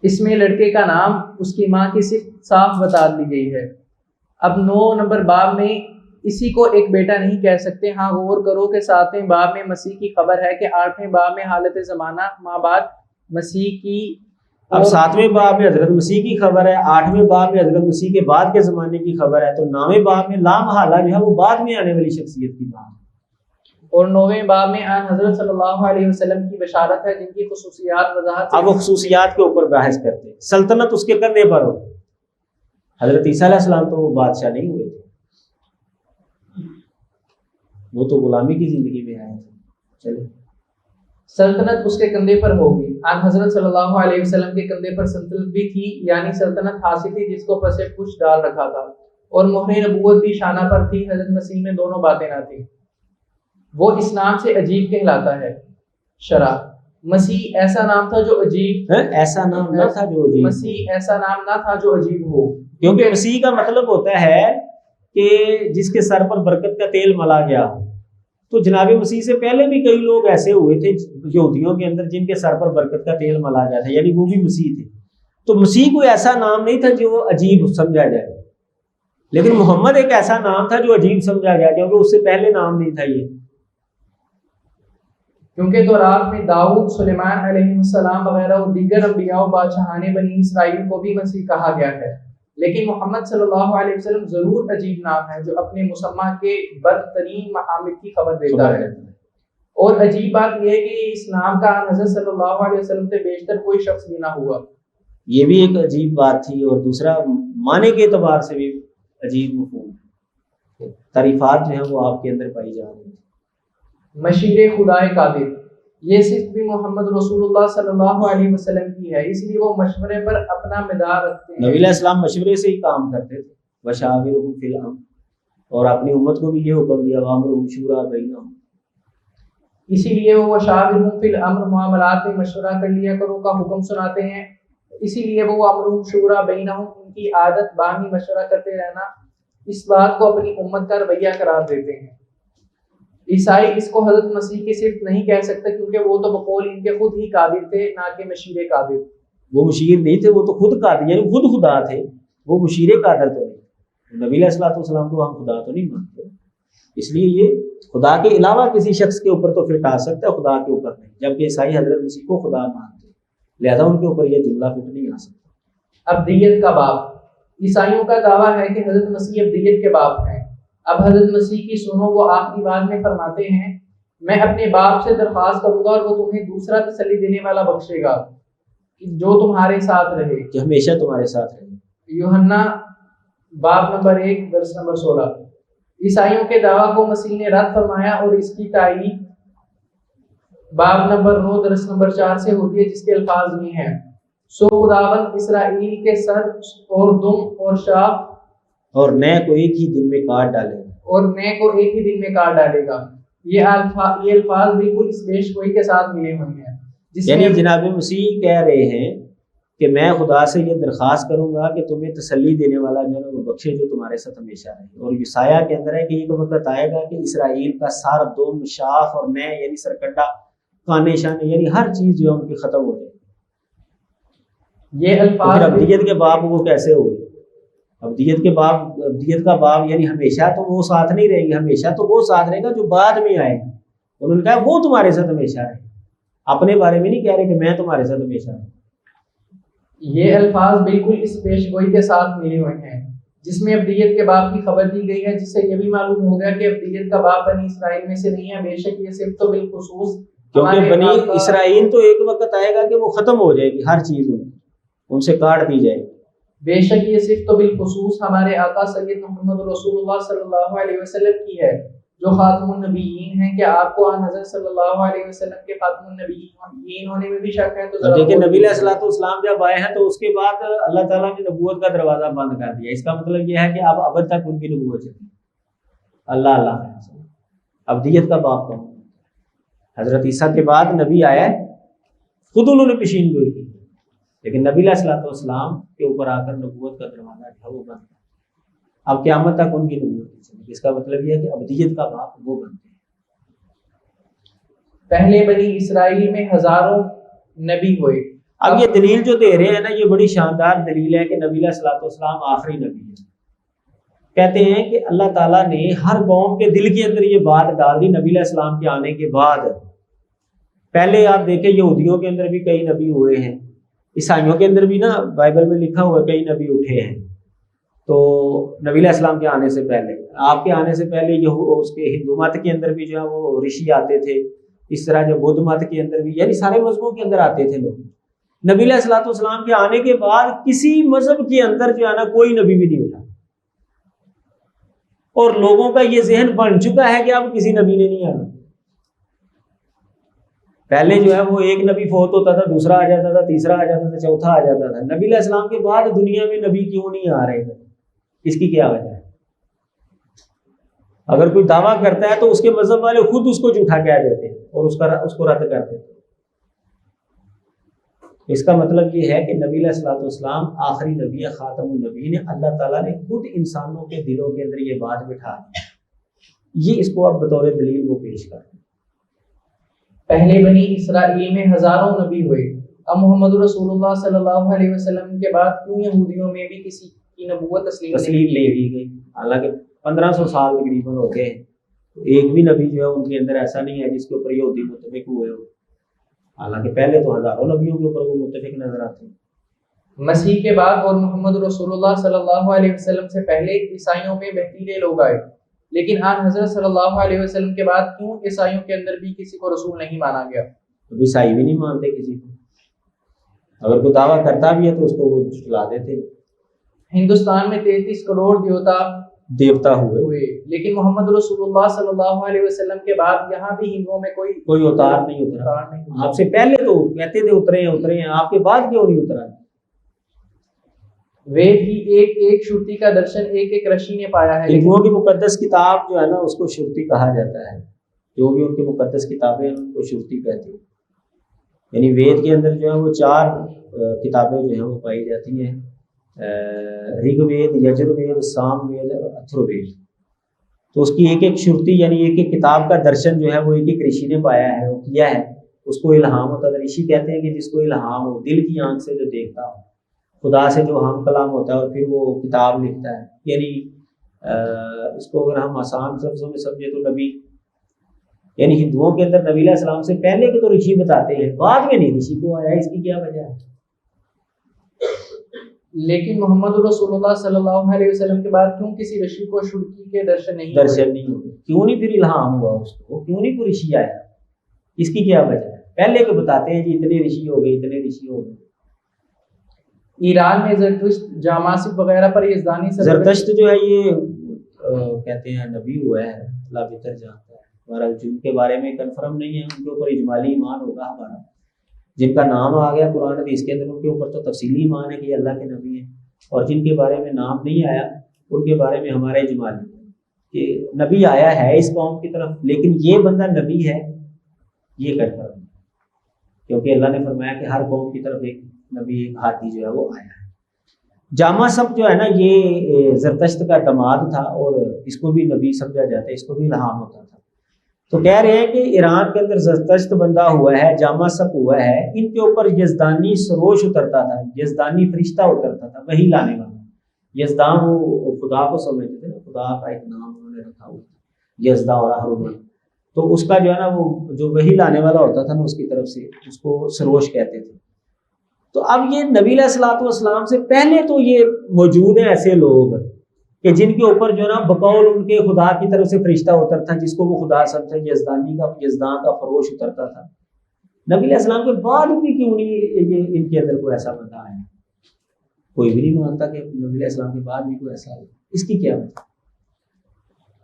اس میں لڑکے کا نام اس کی ماں کی صرف صاف بتا دی گئی ہے۔ اب 9 نمبر باب میں اسی کو ایک بیٹا نہیں کہہ سکتے۔ ہاں غور کرو کہ 7ویں باب میں مسیح کی خبر ہے کہ 8ویں باب میں حالت زمانہ ماں بعد مسیح کی، اب 7ویں باب میں حضرت مسیح کی خبر ہے، 8ویں باب میں حضرت مسیح کے بعد کے زمانے کی خبر ہے، تو 9ویں باب میں لامحالہ جو ہے وہ بعد میں آنے والی شخصیت کی بات ہے، اور 9ویں باب میں آن حضرت صلی اللہ علیہ وسلم کی بشارت ہے جن کی خصوصیات وضاحت۔ اب وہ خصوصیات کے اوپر بحث کرتے ہیں، سلطنت اس کے کندھے پر ہو۔ حضرت عیسیٰ علیہ السلام تو وہ بادشاہ نہیں ہوئے تھے، وہ تو غلامی کی زندگی میں آئے تھے۔ چلے سلطنت اس کے کندھے پر ہوگی۔ آن حضرت صلی اللہ علیہ وسلم کے کندھے پر سلطنت بھی تھی، یعنی سلطنت حاصل تھی جس کو پس پش ڈال رکھا تھا، اور مہر نبوت بھی شانہ پر تھی۔ حضرت مسیح میں دونوں باتیں نہ تھیں، وہ اس نام سے عجیب کہلاتا ہے۔ شرح مسیح ایسا نام تھا جو عجیب، ایسا نام نہ تھا جو عجیب، مسیح ایسا نام نہ تھا جو عجیب ہو، کیونکہ مسیح کا مطلب ہوتا ہے کہ جس کے سر پر برکت کا تیل ملا گیا۔ تو جناب مسیح سے پہلے بھی کئی لوگ ایسے ہوئے تھے یہودیوں کے اندر جن کے سر پر برکت کا تیل ملا گیا تھا، یعنی وہ بھی مسیح تھے۔ تو مسیح کوئی ایسا نام نہیں تھا جو عجیب سمجھا جائے، لیکن محمد ایک ایسا نام تھا جو عجیب سمجھا گیا کیونکہ اس سے پہلے نام نہیں تھا یہ، کیونکہ تورات میں داؤد، سلیمان علیہ السلام وغیرہ اور دیگر انبیاء و بادشاہان بنی اسرائیل کو بھی مسیح کہا گیا ہے، لیکن محمد صلی اللہ علیہ وسلم ضرور عجیب نام ہے جو اپنے مسمى کے برترین محامد کی خبر دیتا ہے۔ اور عجیب بات یہ ہے کہ اس نام کا حضرت صلی اللہ علیہ وسلم سے بیشتر کوئی شخص بھی نہ ہوا، یہ بھی ایک عجیب بات تھی، اور دوسرا معنی کے اعتبار سے بھی عجیب مفہوم ہے، تعریفات جو ہیں وہ آپ کے اندر پائی جا رہی ہیں۔ مشیر خدائے قادر، یہ صرف بھی محمد رسول اللہ صلی اللہ علیہ وسلم کی ہے، اس لیے وہ مشورے پر اپنا مدار رکھتے ہیں۔ نبی علیہ السلام مشورے سے ہی کام کرتے تھے، وشاورہم فی الامر، اور اپنی امت کو بھی یہ حکم دیا وامرہم شورى بینہم، اسی لیے وہ وشاورہم فی الامر، معاملات میں مشورہ کر لیا کرو کا حکم سناتے ہیں، اسی لیے وہ امرہم شورى بینہم، ان کی عادت باہمی مشورہ کرتے رہنا، اس بات کو اپنی امت کا رویہ قرار دیتے ہیں۔ عیسائی اس کو حضرت مسیح کی صرف نہیں کہہ سکتے کیونکہ وہ تو بقول ان کے خود ہی قادر تھے، نہ کہ مشیر قادر۔ وہ مشیر نہیں تھے، وہ تو خود قادر، یعنی خود خدا تھے، وہ مشیر قادر تو نہیں۔ نبی علیہ السلام کو ہم خدا تو نہیں مانتے، اس لیے یہ خدا کے علاوہ کسی شخص کے اوپر تو فٹ آ سکتا ہے، خدا کے اوپر نہیں، جبکہ عیسائی حضرت مسیح کو خدا مانتے، لہذا ان کے اوپر یہ جملہ فٹ نہیں آ سکتا۔ ابدیت کا باب، عیسائیوں کا دعویٰ ہے کہ حضرت مسیح ابدیت کے باپ ہیں۔ اب حضرت مسیح کی سنو، وہ آخری بات میں فرماتے ہیں، میں اپنے باپ سے درخواست کروں گا اور وہ تمہیں دوسرا تسلی دینے والا بخشے گا جو تمہارے ساتھ رہے، کہ ہمیشہ تمہارے ساتھ رہے۔ یوحنا باب نمبر 1 ورس نمبر 16۔ عیسائیوں کے دعویٰ کو مسیح نے رد فرمایا اور اس کی تائید باب نمبر 9 درس نمبر 4 سے ہوتی ہے، جس کے الفاظ یہ ہیں، سو خداوند اسرائیل کے سر اور دم اور شاخ اور نئے کو ایک ہی دن میں کاٹ ڈالے گا، اور نئے کو ایک ہی دن میں کاٹ ڈالے گا۔ یہ الفاظ بالکل اس پیش گوئی کے ساتھ ملے ہوئے ہیں، یعنی جناب مسیح کہہ رہے ہیں کہ میں خدا سے یہ درخواست کروں گا کہ تمہیں تسلی دینے والا جو ہے وہ بخشے جو تمہارے ساتھ ہمیشہ رہے، اور یسایہ کے اندر ہے کہ یہ وقت آئے گا کہ اسرائیل کا سر، دم، شاخ اور نئے یعنی سرکنڈا کانے شانے یعنی ہر چیز جو ہے ان کی ختم ہو جائے گی۔ یہ تو الفاظ پھر ابدیت کے باب وہ کیسے ہوئے؟ ابدیت کا باب یعنی ہمیشہ تو وہ ساتھ نہیں رہیں گے، ہمیشہ تو وہ ساتھ رہے گا جو بعد میں آئے گا۔ انہوں نے کہا وہ تمہارے ساتھ ہمیشہ رہے، اپنے بارے میں نہیں کہہ رہے کہ میں تمہارے ساتھ ہمیشہ رہوں۔ یہ الفاظ بالکل اس پیش گوئی کے ساتھ ملے ہوئے ہیں جس میں ابدیت کے باب کی خبر دی گئی ہے، جس سے یہ بھی معلوم ہو گیا کہ ابدیت کا باب بنی اسرائیل میں سے نہیں ہے، بے شک یہ صرف تو بالخصوص کیونکہ بنی اسرائیل تو ایک وقت آئے گا کہ وہ ختم ہو جائے گی، ہر چیز ان سے کاٹ دی جائے گی۔ بے شک یہ صرف تو بالخصوص ہمارے آقا سید محمد رسول اللہ صلی اللہ علیہ وسلم کی ہے جو خاتم النبیین ہیں۔ کہ آپ کو آن حضرت صلی اللہ علیہ وسلم کے خاتم النبیین ہونے میں بھی شک ہے؟ تو دیکھیں نبی علیہ الصلوۃ والسلام جب آئے ہیں تو اس کے بعد اللہ تعالیٰ نے نبوت کا دروازہ بند کر دیا۔ اس کا مطلب یہ ہے کہ اب ابد تک ان کی نبوت چلی۔ اللہ ابدیت کا باب کون؟ حضرت عیسیٰ کے بعد نبی آیا ہے، خود انہوں نے پیشین گوئی کی، لیکن نبی علیہ الصلوۃ والسلام کے اوپر آ کر نبوت کا دروازہ جو وہ بند ہے۔ اب قیامت تک ان کی نبوت چلے گی۔ اس کا مطلب یہ ہے کہ ابدیت کا باب وہ بنتے ہیں۔ پہلے بنی اسرائیل میں ہزاروں نبی ہوئے۔ اب یہ دلیل جو دے رہے ہیں نا، یہ بڑی شاندار دلیل ہے کہ نبی علیہ الصلوۃ والسلام آخری نبی ہے۔ کہتے ہیں کہ اللہ تعالیٰ نے ہر قوم کے دل کے اندر یہ بات ڈال دی نبی علیہ السلام کے آنے کے بعد۔ پہلے آپ دیکھیں یہودیوں کے اندر بھی کئی نبی ہوئے ہیں، عیسائیوں کے اندر بھی نا بائبل میں لکھا ہوا ہے کئی نبی اٹھے ہیں۔ تو نبی علیہ السلام کے آنے سے پہلے، آپ کے آنے سے پہلے اس کے ہندو مت کے اندر بھی جو ہے وہ رشی آتے تھے، اس طرح جو بدھ مت کے اندر بھی، یعنی سارے مذہبوں کے اندر آتے تھے لوگ۔ نبی علیہ الصلوۃ والسلام کے آنے کے بعد کسی مذہب کے اندر جو ہے نا کوئی نبی بھی نہیں اٹھا، اور لوگوں کا یہ ذہن بن چکا ہے کہ اب کسی نبی نے نہیں آنا۔ پہلے جو ہے وہ ایک نبی فوت ہوتا تھا، دوسرا آ جاتا تھا، تیسرا آ جاتا تھا، چوتھا آ جاتا تھا۔ نبی علیہ السلام کے بعد دنیا میں نبی کیوں نہیں آ رہے؟ اس کی کیا وجہ ہے؟ اگر کوئی دعویٰ کرتا ہے تو اس کے مذہب والے خود اس کو جھوٹا کہہ دیتے ہیں اور اس کو رد کر دیتے ہیں۔ اس کا مطلب یہ ہے کہ نبی علیہ الصلوۃ والسلام آخری نبی ہے، خاتم النبی نے اللہ تعالیٰ نے خود انسانوں کے دلوں کے اندر یہ بات بٹھا دی۔ یہ اس کو اب بطور دلیل وہ پیش کر دیں۔ پہلے بنی اسرائیل میں ہزاروں نبی ہوئے، اب محمد رسول اللہ صلی اللہ علیہ وسلم کے بعد کیوں یہودیوں میں بھی کسی کی نبوت تسلیم نہیں کی گئی؟ حالانکہ 1500 سال تقریباً ہو گئے ہیں، ایک بھی نبی جو ہے ان کے اندر ایسا نہیں ہے جس کے اوپر یہودی متفق ہوئے ہو۔ حالانکہ پہلے تو ہزاروں نبیوں کے اوپر وہ متفق نظر آتے ہیں۔ مسیح کے بعد اور محمد رسول اللہ صلی اللہ علیہ وسلم سے پہلے عیسائیوں میں بہتیرے لوگ آئے، لیکن آن حضرت صلی اللہ علیہ وسلم کے بعد کیوں عیسائیوں کے اندر بھی کسی کو رسول نہیں مانا گیا؟ تو عیسائی بھی نہیں مانتے کسی کو، اگر کوئی دعویٰ کرتا بھی ہے تو اس کو وہ جھٹلا دیتے۔ ہندوستان میں 33 کروڑ دیوتا ہوئے، لیکن محمد رسول اللہ صلی اللہ علیہ وسلم کے بعد یہاں بھی ہندوؤں میں کوئی اتار نہیں اترا۔ آپ سے پہلے تو کہتے تھے اترے ہیں، آپ کے بعد کیوں نہیں اترا؟ وید ہی ایک ایک شروتی کا درشن ایک ایک رشی نے پایا ہے۔ ہندوؤں کی مقدس کتاب جو ہے نا اس کو شروتی کہا جاتا ہے، جو بھی ان کی مقدس کتابیں ان کو شروتی کہتے ہیں۔ یعنی وید کے اندر جو ہے وہ 4 کتابیں جو ہیں وہ پائی جاتی ہیں، رگ وید، یجر وید، سام وید اور اتھر وید۔ تو اس کی ایک ایک شروتی یعنی ایک ایک کتاب کا درشن جو ہے وہ ایک ایک رشی نے پایا ہے، وہ کیا ہے، اس کو الہام ہوتا ہے۔ رشی کہتے ہیں کہ جس کو الہام ہو، دل کی آنکھ سے جو دیکھتا ہو، خدا سے جو ہم کلام ہوتا ہے اور پھر وہ کتاب لکھتا ہے۔ یعنی اس کو اگر ہم آسان لفظوں میں سمجھے تو نبی، یعنی ہندوؤں کے اندر نبی علیہ السلام سے پہلے کے تو رشی بتاتے ہیں، بعد میں نہیں رشی کو آیا۔ اس کی کیا وجہ ہے؟ لیکن محمد رسول اللہ صلی اللہ علیہ وسلم کے بعد کیوں کسی رشی کو شروتی کے درشن نہیں ہوئے؟ کیوں نہیں پھر الہام ہوا اس کو؟ کیوں نہیں کوئی رشی آیا؟ اس کی کیا وجہ ہے؟ پہلے کے بتاتے ہیں جی اتنے رشی ہو گئے، اتنے رشی ہو گئے۔ ایران میں زرتشت، جاماسب وغیرہ پر یزدانی زرتشت جو ہے یہ کہتے ہیں نبی ہوا ہے، اللہ بہتر جانتا ہے۔ ہمارا جن کے بارے میں کنفرم نہیں ہے، ان کے اوپر اجمالی ایمان ہوگا ہمارا۔ جن کا نام آ گیا قرآن حدیث کے اندر ان کے اوپر تو تفصیلی ایمان ہے کہ یہ اللہ کے نبی ہیں، اور جن کے بارے میں نام نہیں آیا ان کے بارے میں ہمارا اجمالی ہے کہ نبی آیا ہے اس قوم کی طرف، لیکن یہ بندہ نبی ہے یہ کنفرم ہے، کیونکہ اللہ نے فرمایا کہ ہر قوم کی طرف ایک نبی، ایک ہادی جو ہے وہ آیا ہے۔ جامع سب جو ہے نا یہ زرتشت کا دماد تھا، اور اس کو بھی نبی سمجھا جاتا ہے، اس کو بھی الہام ہوتا تھا۔ تو کہہ رہے ہیں کہ ایران کے اندر زرتشت بندہ ہوا ہے، جامع سپ ہوا ہے، ان کے اوپر یزدانی سروش اترتا تھا، یزدانی فرشتہ اترتا تھا، وہی لانے والا۔ یزدان وہ خدا کو سمجھتے تھے نا، خدا کا ایک نام انہوں نے رکھا ہوا یزدا اور احرمان، تو اس کا جو ہے نا وہ جو وہی لانے والا ہوتا تھا نا اس کی طرف سے اس کو سروش کہتے تھے۔ تو اب یہ نبی علیہ الصلوۃ والسلام سے پہلے تو یہ موجود ہیں ایسے لوگ کہ جن کے اوپر جو ہے نا بقول ان کے خدا کی طرف سے فرشتہ اترتا جس کو وہ خدا سمجھتے، یزدان کا فروش اترتا تھا۔ نبی علیہ السلام کے بعد بھی کیوں نہیں یہ ان کے اندر کوئی ایسا بندہ آیا؟ کوئی بھی نہیں مانتا کہ نبی علیہ السلام کے بعد بھی کوئی ایسا ہو، اس کی کیا وجہ؟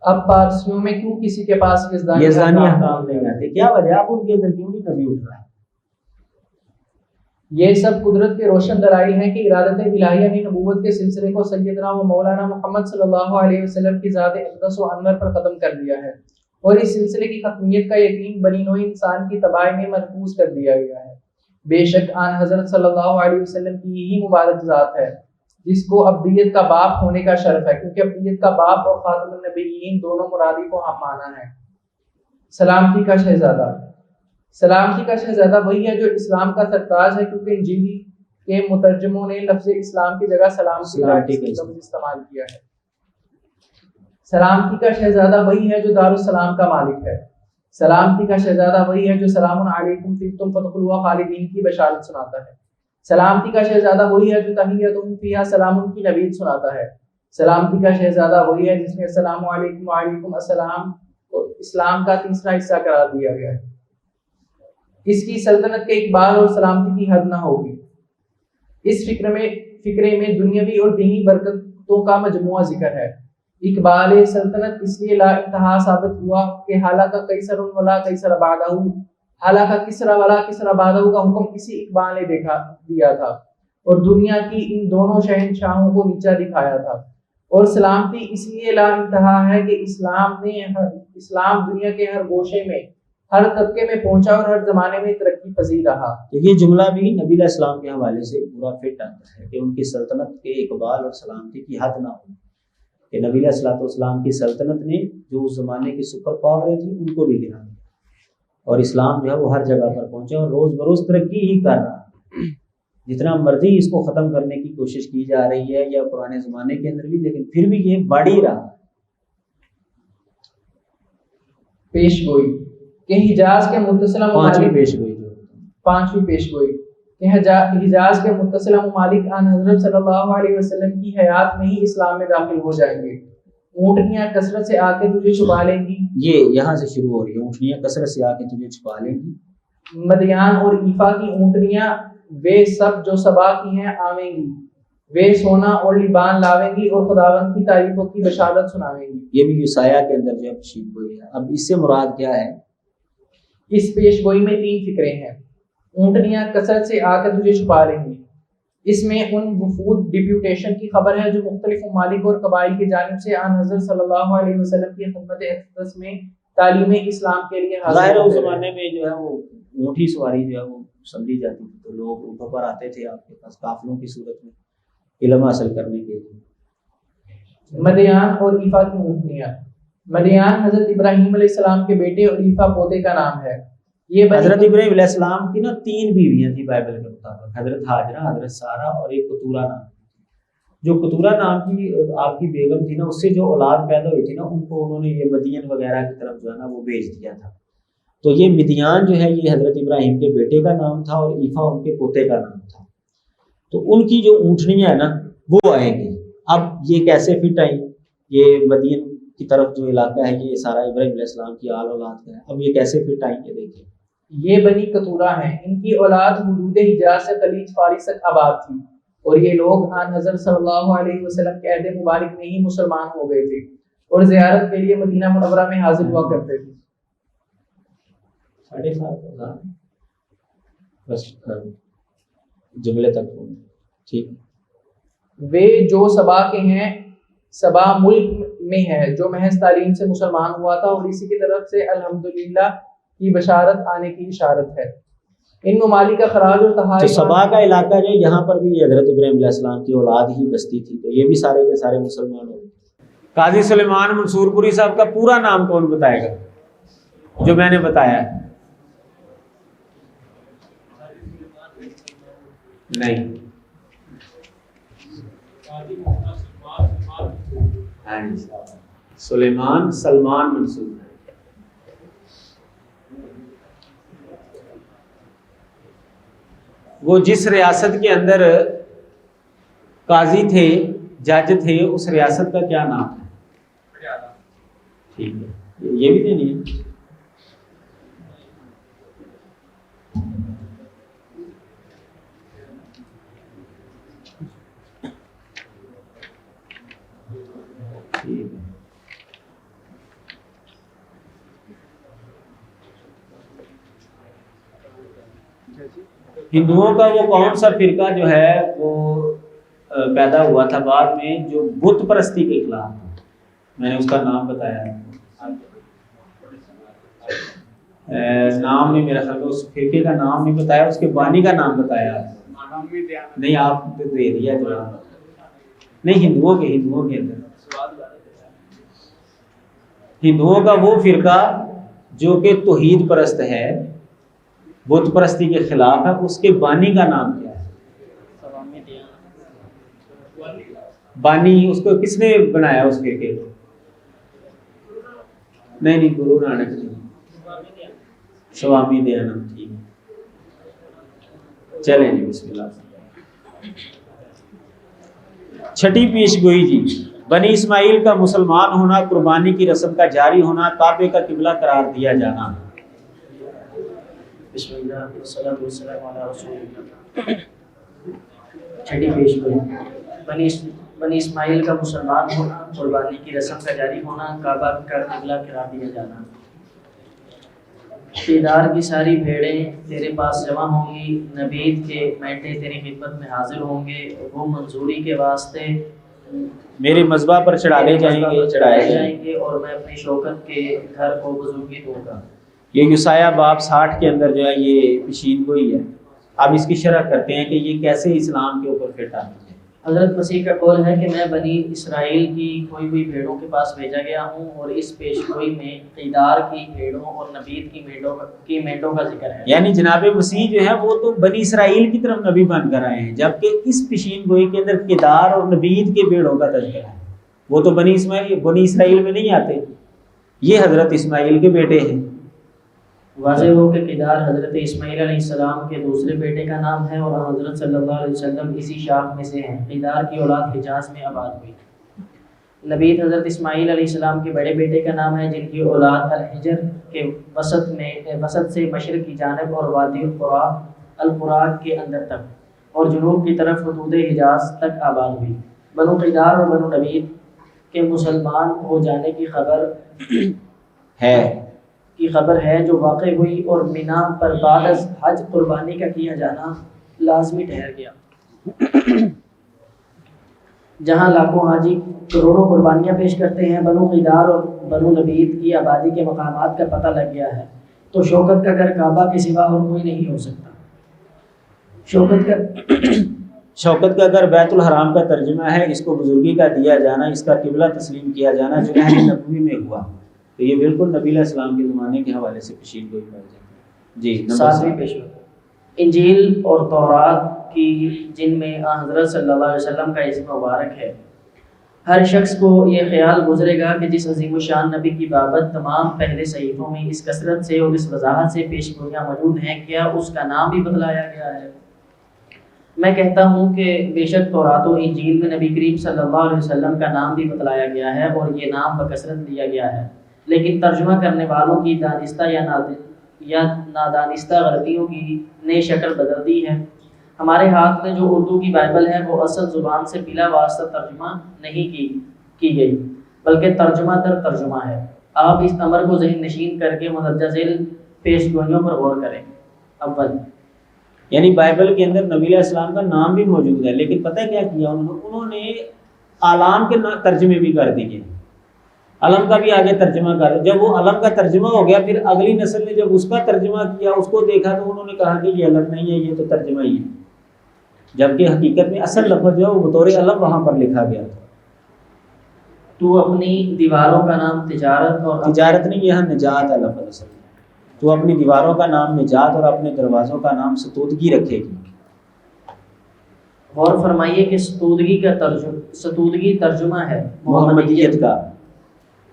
اب پارسیوں میں کیوں کسی کے پاس یزدانی احکام نہیں آتے؟ کیا وجہ؟ اب ان کے اندر کیوں نہیں نبی اٹھ رہا ہے؟ یہ سب قدرت کے روشن دلائل ہیں کہ ارادت الہیہ نے نبوت کے سلسلے کو سیدنا و مولانا محمد صلی اللہ علیہ وسلم کی ذات اقدس و انور پر ختم کر دیا ہے، اور اس سلسلے کی ختمیت کا یقین بنی نوع انسان کی تباہی میں محفوظ کر دیا گیا ہے۔ بے شک آن حضرت صلی اللہ علیہ وسلم کی یہی مبارک ذات ہے جس کو ابدیت کا باپ ہونے کا شرف ہے، کیونکہ ابدیت کا باپ اور خاتم النبیین دونوں مرادی کو ہم مانا ہے۔ سلامتی کا شہزادہ، سلامتی کا شہزادہ وہی ہے جو اسلام کا سرتاج ہے، کیونکہ انجیلی کے مترجموں نے لفظ اسلام کی جگہ سلامتی کا لفظ استعمال کیا ہے۔ سلامتی کا شہزادہ وہی ہے جو دارالسلام کا مالک ہے۔ سلامتی کا شہزادہ وہی ہے جو سلام علیکم طبتم فادخلوها خالدین کی بشارت سناتا ہے۔ سلامتی کا شہزادہ وہی ہے جو تحیتہم فیہا سلام کی نوید سناتا ہے۔ سلامتی کا شہزادہ وہی ہے جس نے السلام علیکم وعلیکم السلام کو اسلام کا تیسرا حصہ قرار دیا گیا ہے۔ اس کی سلطنت کے اقبال اور سلامتی کی حد نہ ہوگی۔ اس فکرے میں دنیاوی اور دینی برکتوں کا مجموعہ ذکر ہے۔ اقبال سلطنت اس لیے لا انتہا ثابت ہوا کہ حالانکہ قیصر ولا قیصر بعدہ، حالانکہ کسرا ولا کسرا بعدہ کا حکم اسی اقبال نے دیا تھا اور دنیا کی ان دونوں شہنشاہوں کو نیچا دکھایا تھا۔ اور سلامتی اس لیے لا انتہا ہے کہ اسلام دنیا کے ہر گوشے میں، ہر طبقے میں پہنچا اور ہر زمانے میں ترقی پذیر رہا۔ تو یہ جملہ بھی نبی علیہ السلام کے حوالے سے پورا فٹ آتا ہے کہ ان کی سلطنت کے اقبال اور سلامتی کی حد نہ ہو، کہ نبی علیہ السلام کی سلطنت نے جو اس زمانے کی سپر پاور تھی ان کو بھی گرا دیا، اور اسلام جو ہے وہ ہر جگہ پر پہنچا اور روز بروز ترقی ہی کر رہا ہے۔ جتنا مرضی اس کو ختم کرنے کی کوشش کی جا رہی ہے یا پرانے زمانے کے اندر بھی، لیکن پھر بھی یہ بڑھ ہی رہا ہے۔ پیش گوئی کہ حجاز کے متصلہ پانچویں پیش گوئی کہ حجاز کے متصلہ ممالک آن حضرت صلی اللہ علیہ وسلم کی حیات میں ہی اسلام میں داخل ہو جائیں گے۔ اونٹنیاں کثرت سے آ کے تجھے چھپا لیں گی، یہ یہاں سے شروع ہو رہی ہے، اونٹنیاں کثرت سے آ کے تجھے چھپا لیں گی۔ مدیان اور ایفا کی اونٹنیاں وہ سب جو سبا کی ہیں آویں گی، وہ سونا اور لیبان لاویں گی اور خداوند کی تعریفوں کی بشارت سناویں گی۔ یہ بھی یسایہ کے اندر جو ہے گوئی ہے۔ اب اس سے مراد کیا ہے؟ اس پیش گوئی میں 3 فکریں ہیں۔ اونٹنیاں کثرت سے آ کر تجھے چھپا لیں گی، اس میں ان وفود ڈیپیوٹیشن کی خبر ہے جو مختلف ممالک اور قبائل کی جانب سے آن حضرت صلی اللہ علیہ وسلم کی خدمت اقدس میں تعلیم اسلام کے لیے حاضر ہیں۔ اس زمانے میں جو ہے وہ اونٹی سواری جو ہے وہ سمجھی جاتی تھی، تو لوگ اونٹوں پر آتے تھے آپ کے پاس قافلوں کی صورت میں علم حاصل کرنے کے لیے۔ مدیان اور ایفا کی اونٹنیاں، مدیان حضرت ابراہیم علیہ السلام کے بیٹے اور ایفا پوتے کا نام ہے۔ یہ حضرت ابراہیم علیہ السلام کی 3 بیویاں تھیں بائبل کے مطابق، حضرت ہاجرہ، حضرت سارہ اور ایک کتورہ نام کی۔ جو کتورہ نام کی آپ کی بیگم تھی نا، اس سے جو اولاد پیدا ہوئی تھی نا، ان کو انہوں نے یہ مدین وغیرہ کی طرف جو ہے نا وہ بھیج دیا تھا۔ تو یہ مدیان جو ہے یہ حضرت ابراہیم کے بیٹے کا نام تھا اور ایفا ان کے پوتے کا نام تھا۔ تو ان کی جو اونٹنیاں ہیں نا وہ آئیں گی۔ اب یہ کیسے فٹ آئیں؟ یہ مدین کی طرف جو علاقہ ہے یہ سارا ابراہیم علیہ السلام کی آل اولاد کا ہے۔ اب یہ کیسے فٹ آئیں گے؟ دیکھیں، یہ بنی کتورہ ہیں، ان کی اولاد حدود حجاز سے خلیج فارس تک آباد تھی، اور یہ لوگ آن حضرت صلی اللہ علیہ وسلم کے عہد مبارک میں ہی مسلمان ہو گئے تھے اور زیارت کے لیے مدینہ منورہ میں حاضر ہوا کرتے تھے۔ 7,500 بس جملے تک ٹھیک۔ وہ جو سبا کے ہیں، سبا ملک میں ہے جو محض تعلیم سے مسلمان ہوا تھا، اور اسی کی طرف سے الحمدللہ کی بشارت آنے کی اشارت ہے۔ ان ممالک کا خراج اور تحائف، سبا کا علاقہ جو یہاں پر بھی حضرت ابراہیم علیہ السلام کی اولاد ہی بستی تھی، تو یہ بھی سارے کے سارے مسلمان ہو گئے۔ قاضی سلیمان منصور پوری صاحب کا پورا نام کون بتائے گا؟ جو میں نے بتایا ہے؟ نہیں. سلیمان سلمان منصوب ہے. وہ جس ریاست کے اندر قاضی تھے، جج تھے، اس ریاست کا کیا نام ہے؟ ٹھیک ہے، یہ بھی دینی ہے. ہندوؤں کا وہ کون سا فرقہ جو ہے وہ پیدا ہوا تھا بعد میں، جو بت پرستی کے خلاف تھا؟ میں نے اس کا نام بتایا ہے. نام نہیں، میرا خیال اس فرقے کا نام نہیں بتایا، اس کے بانی کا نام بتایا. نہیں، آپ دے دیا جواب. نہیں، ہندوؤں کے اندر ہندوؤں کا وہ فرقہ جو کہ توحید پرست ہے، بت پرستی کے خلاف ہے، اس کے بانی کا نام کیا ہے؟ بانی اس کو کس نے بنایا اس فرقے کو؟ نہیں، گرو نانک نہیں، سوامی دیانند. ٹھیک ہے، چلیں جی، بسم اللہ. چھٹی پیش گوئی جی. بنی اسماعیل کا مسلمان ہونا، قربانی کی رسم کا جاری ہونا، کعبے کا قبلہ قرار دیا جانا. بسم اللہ والصلاۃ والسلام علی رسول اللہ. چھٹی پیش گوئی. بنی اسماعیل کا مسلمان ہونا، قربانی کی رسم کا جاری ہونا، کعبہ کا قبلہ قرار دیا جانا. دیدار کی ساری بھیڑیں تیرے پاس جمع ہوں گی، نبید کے مینڈے تیری خدمت میں حاضر ہوں گے، وہ منظوری کے واسطے میرے مذبح پر چڑھائے جائیں گے اور میں اپنی شوکت کے گھر کو بزرگی دوں گا. یہ یسایہ باب 60 کے اندر جو ہے یہ پیشین گوئی ہے. اب اس کی شرح کرتے ہیں کہ یہ کیسے اسلام کے اوپر فٹ آتی ہے. حضرت مسیح کا قول ہے کہ میں بنی اسرائیل کی کھوئی ہوئی بھیڑوں کے پاس بھیجا گیا ہوں، اور اس پیش گوئی میں قیدار کی بھیڑوں اور نبید کی مینڈوں کا ذکر ہے. یعنی جناب مسیح جو ہے وہ تو بنی اسرائیل کی طرف نبی بن کر آئے ہیں، جبکہ اس پیشین گوئی کے اندر قیدار اور نبید کے بھیڑوں کا تذکرہ ہے. وہ تو بنی اسرائیل میں نہیں آتے، یہ حضرت اسماعیل کے بیٹے ہیں. واضح ہو کہ قیدار حضرت اسماعیل علیہ السلام کے دوسرے بیٹے کا نام ہے، اور حضرت صلی اللہ علیہ وسلم اسی شاخ میں سے ہیں. قیدار کی اولاد حجاز میں آباد ہوئی. نبید حضرت اسماعیل علیہ السلام کے بڑے بیٹے کا نام ہے، جن کی اولاد الحجر کے وسط سے مشرق کی جانب اور وادی الفرات کے اندر تک اور جنوب کی طرف حدود حجاز تک آباد ہوئی. بنو قیدار اور بنو نبید کے مسلمان ہو جانے کی خبر ہے جو واقع ہوئی، اور مینا پر بعد از حج قربانی کا کیا جانا لازمی ٹھہر گیا. جہاں لاکھوں حاجی کروڑوں قربانیاں پیش کرتے ہیں، بنو قیدار اور بنو نبید کی آبادی کے مقامات کا پتہ لگ گیا ہے. تو شوکت کا گھر کعبہ کے سوا اور کوئی نہیں ہو سکتا. شوکت کا گھر بیت الحرام کا ترجمہ ہے. اس کو بزرگی کا دیا جانا، اس کا قبلہ تسلیم کیا جانا جو عہد نبوی میں ہوا، تو یہ بالکل نبی علیہ السلام کے زمانے کے حوالے سے پیشین گوئی کر جائے. جی، ساتویں پیشوا انجیل اور تورات کی، جن میں حضرت صلی اللہ علیہ وسلم کا اسم مبارک ہے. ہر شخص کو یہ خیال گزرے گا کہ جس عظیم الشان نبی کی بابت تمام پہلے صحیفوں میں اس کثرت سے اور اس وضاحت سے پیش گوئیاں موجود ہیں، کیا اس کا نام بھی بتلایا گیا ہے؟ میں کہتا ہوں کہ بے شک تورات و انجیل میں نبی کریم صلی اللہ علیہ وسلم کا نام بھی بتلایا گیا ہے، اور یہ نام بکثرت دیا گیا ہے. لیکن ترجمہ کرنے والوں کی دانستہ یا نادانستہ غلطیوں نے شکل بدل دی ہے. ہمارے ہاتھ میں جو اردو کی بائبل ہے وہ اصل زبان سے بلا واسطہ ترجمہ نہیں کی گئی، بلکہ ترجمہ در ترجمہ ہے. آپ اس امر کو ذہن نشین کر کے مندرجہ ذیل پیش گوئیوں پر غور کریں. اول، یعنی بائبل کے اندر نبی علیہ السلام کا نام بھی موجود ہے، لیکن پتہ کیا کیا انہوں نے علام کے ترجمے بھی کر دیے، علم کا بھی آگے ترجمہ کر. جب وہ علم کا ترجمہ ہو گیا، پھر اگلی نسل نے جب اس کا ترجمہ کیا، اس کو دیکھا تو انہوں نے کہا کہ یہ علم نہیں ہے، یہ تو ترجمہ ہی ہے، جبکہ حقیقت میں اصل لفظ جو ہے وہ بطور علم وہاں پر لکھا گیا تھا. تو اپنی دیواروں کا نام تجارت نہیں، یہاں نجات ہے لفظ اصل. تو اپنی دیواروں کا نام نجات اور اپنے دروازوں کا نام ستودگی رکھے گی۔ غور فرمائیے کہ ستودگی ترجمہ ہے محمدیت کا۔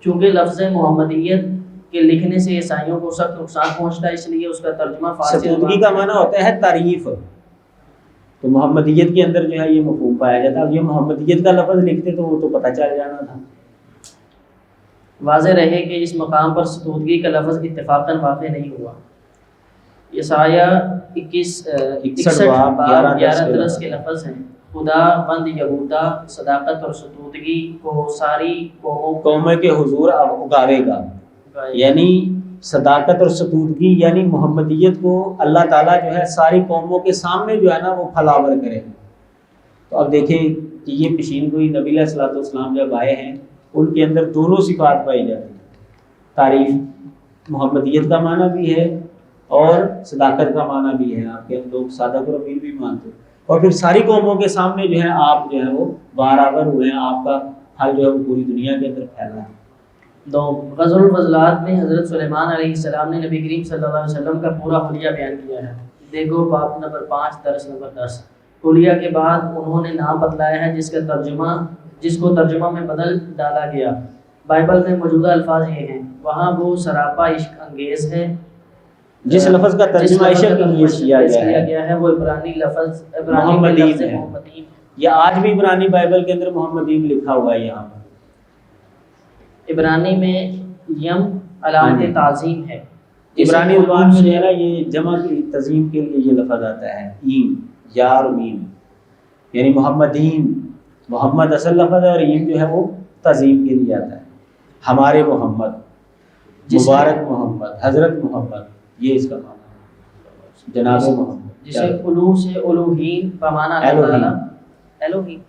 چونکہ لفظ محمدیت کے لکھنے سے عیسائیوں کو سخت نقصان پہنچتا ہے، اس لیے اس کا ترجمہ فارسی ستودگی کا معنی ہوتا ہے تعریف، تو محمدیت کے اندر جو ہے یہ مفہوم پایا جاتا ہے۔ اب یہ محمدیت کا لفظ لکھتے تو وہ تو پتہ چل جانا تھا۔ واضح رہے کہ اس مقام پر ستودگی کا لفظ اتفاقاً واقع نہیں ہوا۔ یسایہ 61 باب 11 کے لفظ ہیں، خدا بند یہودا صداقت اور ستودگی کو ساری قوموں کے حضور اگاوے گا، یعنی صداقت اور ستودگی یعنی محمدیت کو اللہ تعالیٰ جو ہے ساری قوموں کے سامنے جو ہے نا وہ پھلاور کرے۔ تو اب دیکھیں کہ یہ پیشین گوئی نبی علیہ الصلوۃ والسلام جب آئے ہیں ان کے اندر دونوں صفات پائی جاتی ہیں، تعریف، محمدیت کا معنی بھی ہے اور صداقت کا معنی بھی ہے۔ آپ کے لوگ صادق اور امین بھی مانتے ہیں، اور پھر ساری قوموں کے سامنے جو ہے آپ جو ہے وہ بارآور ہوئے ہیں، آپ کا حل جو ہے وہ پوری دنیا کے اندر پھیلا ہے۔ غزل الفضلات میں حضرت سلیمان علیہ السلام نے نبی کریم صلی اللہ علیہ وسلم کا پورا حلیہ بیان کیا ہے۔ دیکھو باب نمبر 5 درس نمبر 10۔ حلیہ کے بعد انہوں نے نام بتلایا ہے جس کو ترجمہ میں بدل ڈالا گیا۔ بائبل میں موجودہ الفاظ یہ ہیں، وہاں وہ سراپا عشق انگیز ہے۔ جس لفظ کا ترجمہ عشق انگیز کیا گیا ہے وہ عبرانی لفظ محمدیم ہے۔ محمدیم، یہ آج بھی عبرانی بائبل کے اندر محمدیم لکھا ہوا ہے۔ یہاں عبرانی میں یم علامت تعظیم ہے۔ عبرانی زبان میں جو ہے نا یہ جمع کی تظیم کے لیے یہ لفظ آتا ہے، ایم یا اور میم، یعنی محمدین، محمد اصل لفظ ہے اور ایم جو ہے وہ تظیم کے لیے آتا ہے۔ ہمارے محمد، مبارک محمد، حضرت محمد، یہ اس کا معنی ہے، جناب محمد، جسے الوہ سے الوہین بمعنی اللہ تعالیٰ، الوہین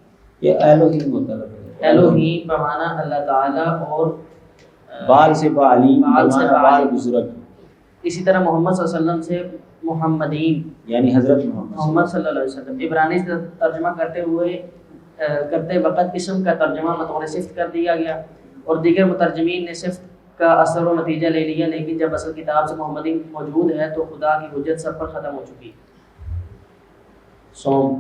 یہ الوہین ہوتا ہے، الوہین بمعنی اللہ تعالیٰ، اور بال سے بعلیم بمعنی بال بزرگ۔ اسی طرح محمد صلی اللہ علیہ وسلم سے محمدین یعنی حضرت محمد صلی اللہ علیہ وسلم۔ عبرانی سے ترجمہ کرتے وقت اسم کا ترجمہ بطور صفت کر دیا گیا، اور دیگر مترجمین نے صفت کا اثر و نتیجہ لے لیا، لیکن جب اصل کتاب سے محمدین موجود ہے تو خدا کی حجت سب پر ختم ہو چکی۔ سوم